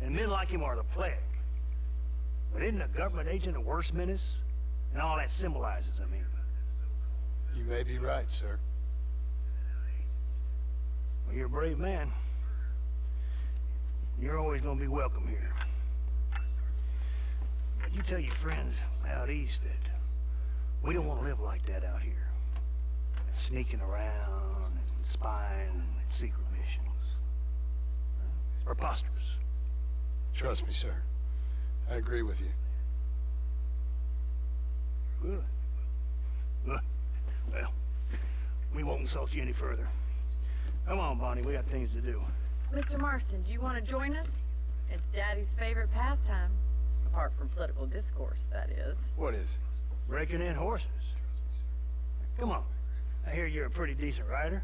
and men like him are the plague. But isn't a government agent a worse menace? and all that symbolizes, I mean. You may be right, sir. Well, you're a brave man. You're always gonna be welcome here. But you tell your friends out east that we don't want to live like that out here. Sneaking around and spying and secret missions. Preposterous. Trust me, sir. I agree with you. Good. Good. Well, we won't insult you any further. Come on, Bonnie, we got things to do. Mr. Marston, do you want to join us? It's Daddy's favorite pastime. Apart from political discourse, that is. What is? Breaking in horses. Come on. I hear you're a pretty decent rider.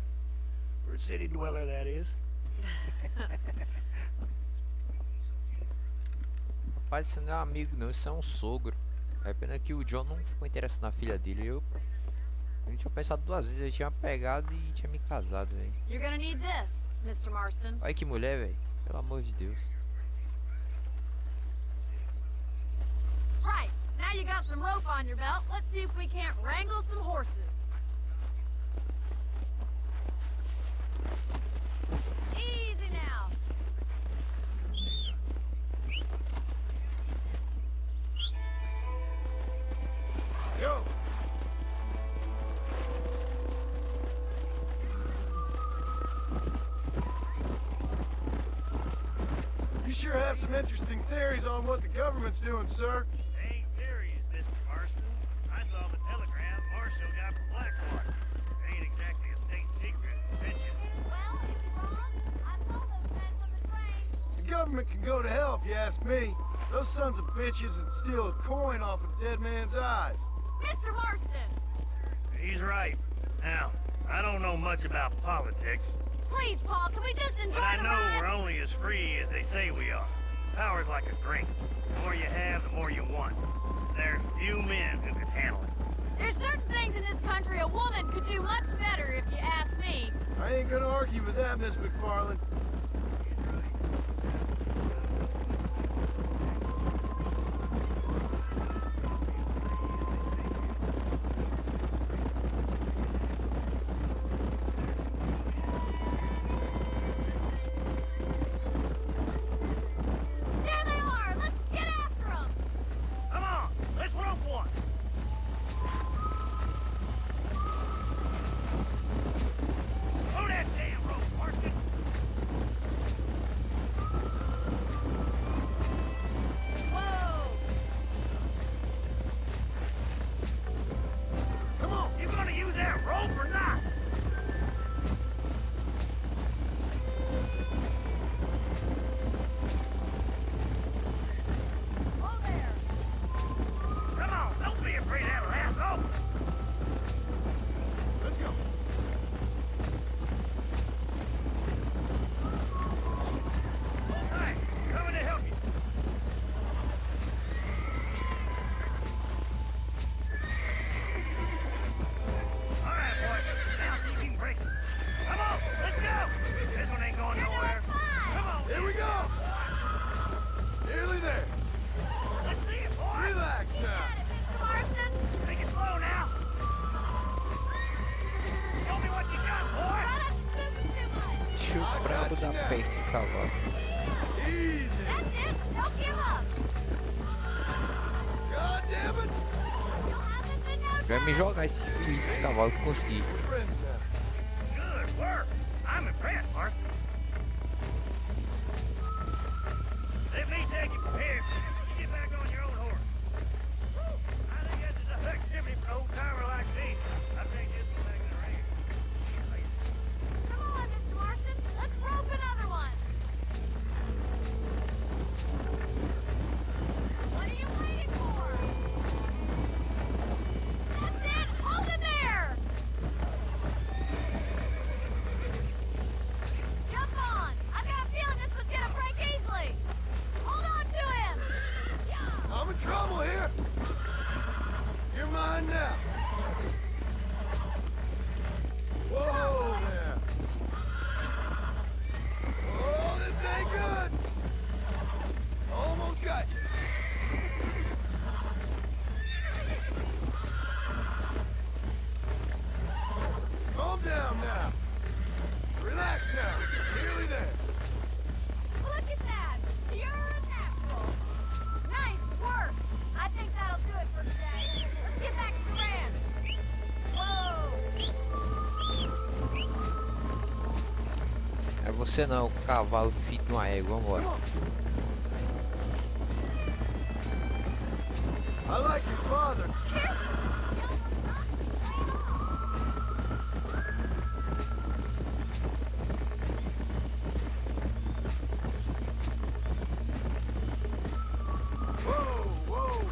For a city dweller, that is. Rapaz, isso não é um amigo não, isso é um sogro. É pena que o John não ficou interessado na filha dele. Eu tinha pensado duas vezes, eu tinha pegado e tinha me casado, velho. You're gonna need this, Mr. Marston. Olha que mulher, velho. Pelo amor de Deus. Right, now you got some rope on your belt. Let's see if we can't wrangle some horses. Easy now. Yo! You sure have some interesting theories on what the government's doing, sir. Ain't serious, Mr. Marston. I saw the telegram Marshall got from Blackwater. Ain't exactly a state secret, sent you. Well, if you're wrong, I saw those guys on the train. The government can go to hell if you ask me. Those sons of bitches would steal a coin off a dead man's eyes. Mr. Marston! He's right. Now, I don't know much about politics, Please, Paul, can we just enjoy but I the know ride? we're only as free as they say we are. Power's like a drink. The more you have, the more you want. There's few men who can handle it. There's certain things in this country a woman could do much better if you ask me. I ain't gonna argue with that, Miss McFarland. There they are! Let's get after them! Come on, let's rope one. Throw that damn rope, Marston. Whoa! Come on, you gonna use that rope or not? Oh, there! Come on, don't be afraid of that lasso. Let's go. Hold tight, coming to help you. All right, boys, now see if you can break it. Come on, let's go. This one ain't going nowhere. Come on, Here we go. Nearly there. let's see it, boy. Relax Got now. it, Mr. Marston! Take it slow now. Show me what you got, boy. Try not to spook him too much! Deixa o brabo da perto esse cavalo. Easy. That's it! Don't give up! God damn it. You'll have this in no Vai me time! jogar esse filho desse cavalo que eu consegui. Friends now. Good work. I'm impressed, Marston. Let me take you from here. You get back on your own horse. I think this is a hook chimney for an old timer like me. I think this will make it rain. Come on, Mr. Marston! Let's rope another one! What are you waiting for? That's it! Hold it there! Go! Você não é o cavalo filho de uma égua, vambora. I like your father. Whoa, whoa.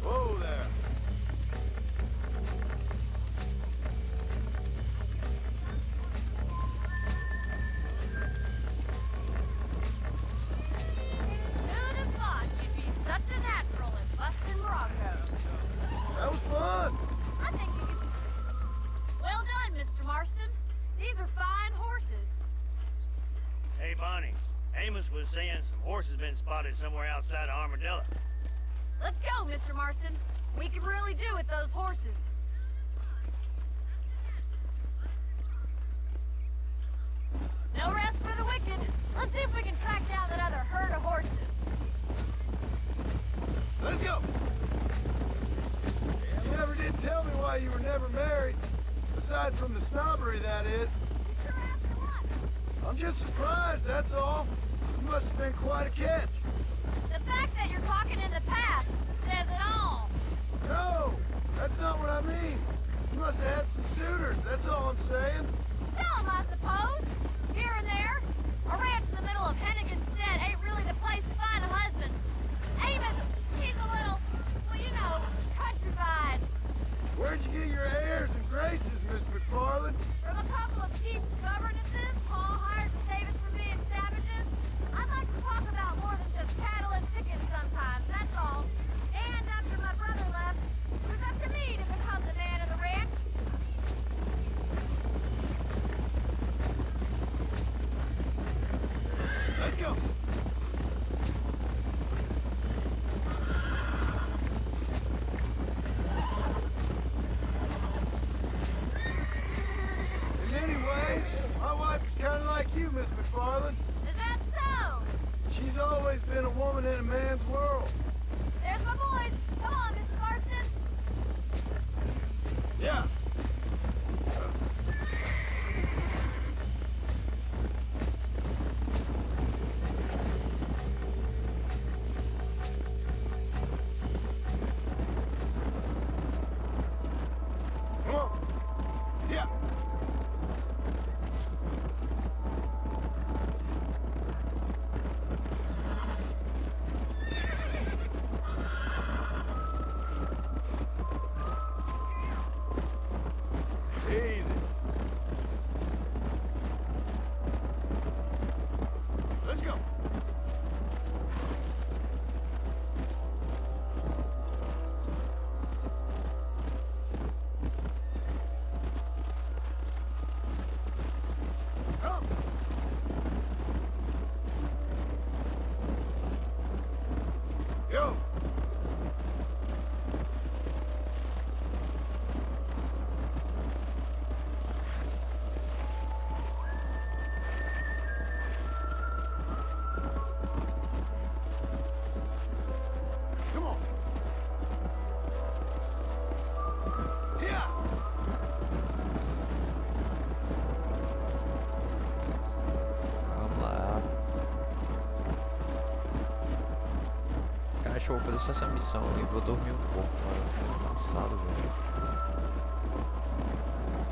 Whoa there. Who'd have thought you'd be such a natural at busting Broncos? That was fun. I think you could... Well done, Mr. Marston. These are fine horses. Hey, Bonnie. Amos was saying some horses been spotted somewhere outside of Armadillo. Let's go, Mr. Marston. We can really do with those horses. No rest for the wicked. Let's see if we can track down that other herd of horses. Let's go. You never did tell me why you were never married. Aside from the snobbery, that is. Sure after what? I'm just surprised, that's all. You must have been quite a catch. The fact that you're talking in the past says it all. No, that's not what I mean. You must have had some suitors, that's all I'm saying. Some, I suppose. Here and there. A ranch in the middle of Hennigan's Stead ain't really the place to find a husband. Amos, he's a little, well, you know, countrified. Where'd you get your airs and graces, Miss McFarland? From a couple of chief governesses Paul hired to save us from being savages. I'd like to talk about more than just cattle and chickens sometimes, that's all. And after my brother left, it was up to me to become the man of the ranch. Let's go. In many ways, my wife is kind of like you, Miss McFarland. Is that so? She's always been a woman in a man's world. There's my boys. Come on, Mr. Marston. Yeah. Come on. Yeah. Easy. Let's go. Come. Yo. Come on. Yeah. Vamos lá. Cara, acho que eu vou fazer só essa missão e vou dormir um pouco, cara. Eu tô muito cansado, velho.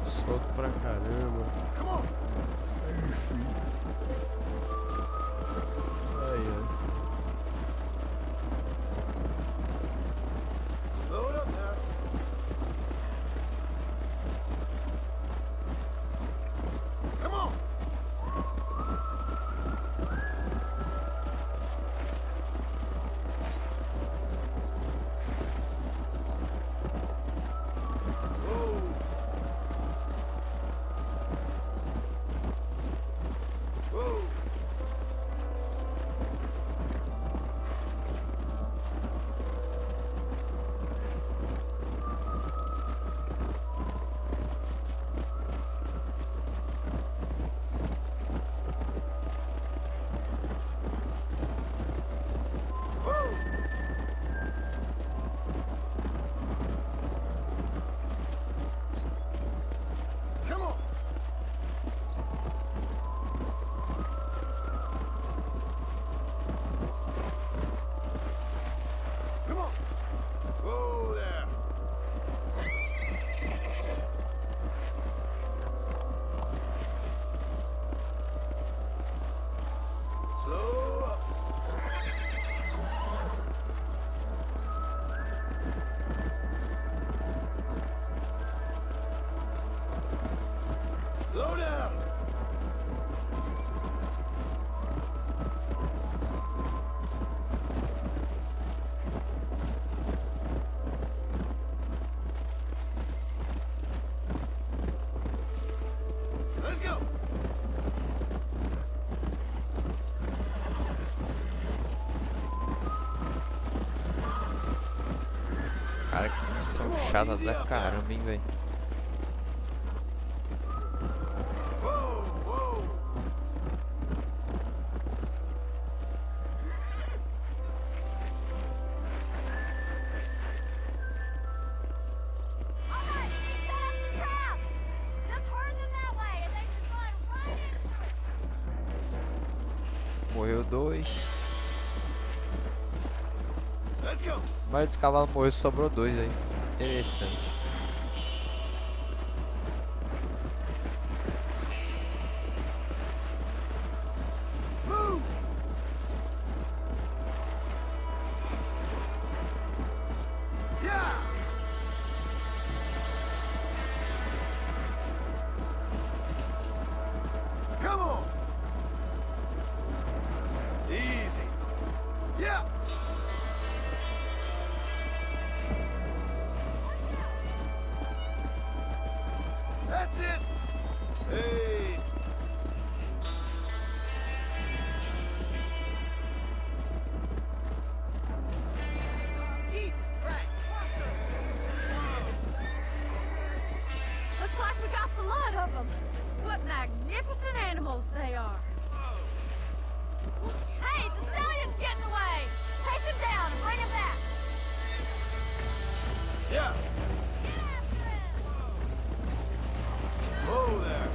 Soco pra caramba. Come on. Enfim. Ai, ai. Load up now. Come on. Whoa. são chatas da caramba, hein, velho. Alright, set up the trap! Just herd them that way, and they should run right into it! Morreu 2. Let's go. Mas os cavalos morreram, sobrou 2 aí. Interessante. Move. Yeah. Come on. Easy. Yeah. That's it. Hey. Jesus Christ. Looks like we got the lot of them. What magnificent animals they are. Hey, the stallion's getting away! Chase him down and bring him back! Yeah. Get after him! Whoa there.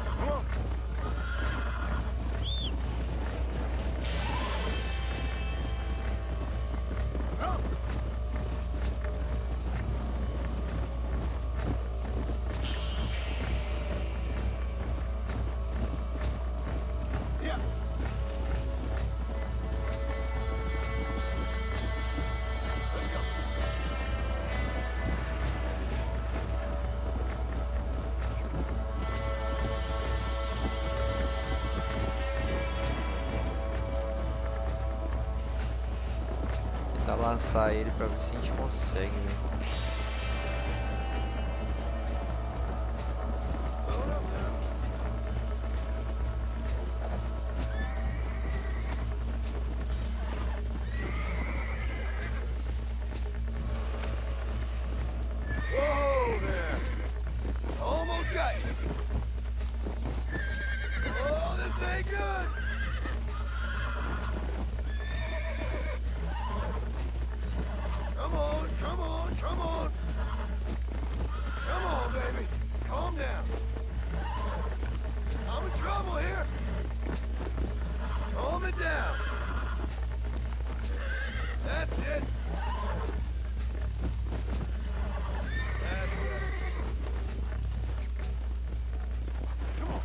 Come on. Come. Yeah. Let's go. Tentar lançar ele pra ver se a gente consegue, velho. Load up now. Whoa there. Almost got you. Oh, this ain't good. Come on, come on, come on. Come on, baby. Calm down. I'm in trouble here. Calm it down. That's it. That's it. Come on.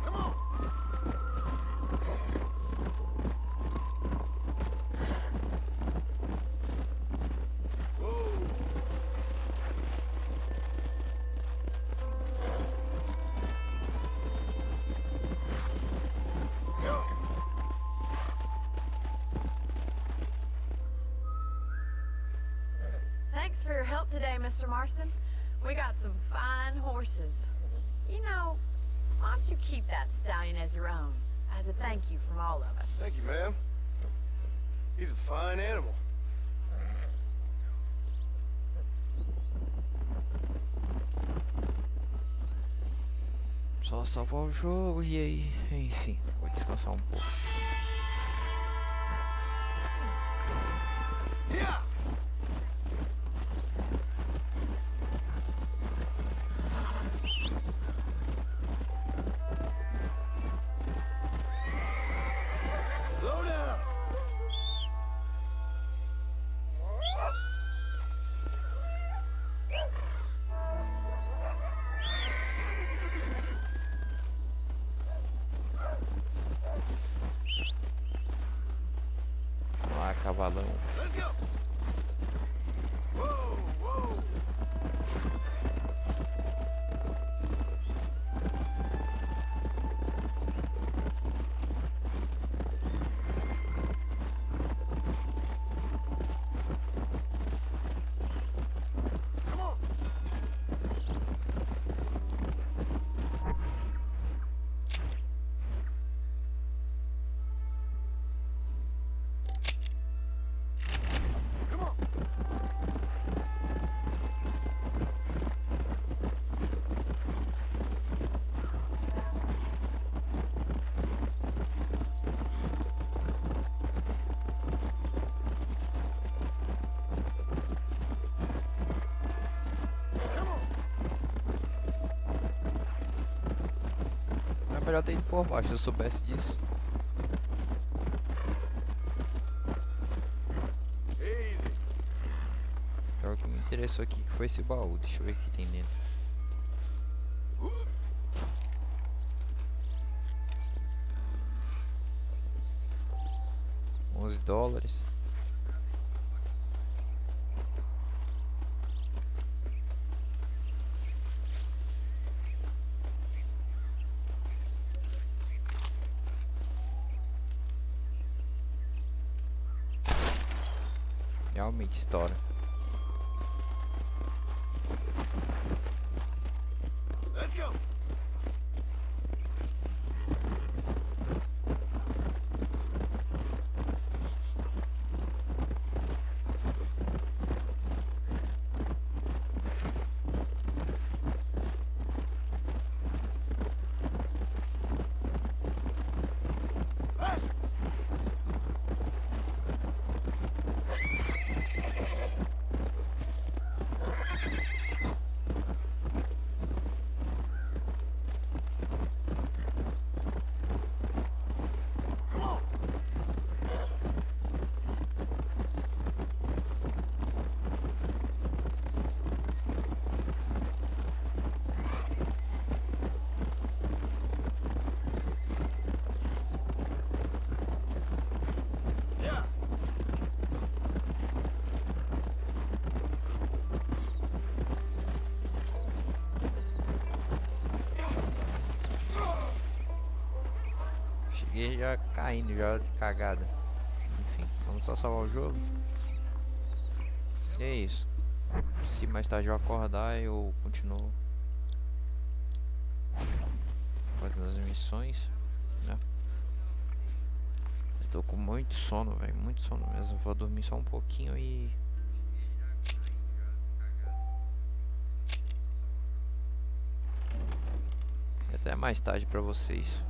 Come on. Whoa. Go. Thanks for your help today, Mr. Marston. We got some fine horses. You know, why don't you keep that stallion as your own, as a thank you from all of us? Thank you, ma'am. He's a fine animal. Só salvar o jogo e aí, enfim, vou descansar um pouco. Yeah. Slow down. Vamos lá, cavalão. Let's go. Whoa, whoa. melhor ter ido por baixo, se eu soubesse disso. O que me interessou aqui que foi esse baú. Deixa eu ver o que tem dentro. $11. Realmente estoura. Let's go. Cheguei já caindo, já de cagada. Enfim, vamos só salvar o jogo. E é isso. Se mais tarde eu acordar, eu continuo fazendo as missões, né? Eu tô com muito sono, velho, muito sono mesmo. Vou dormir só um pouquinho e até mais tarde pra vocês.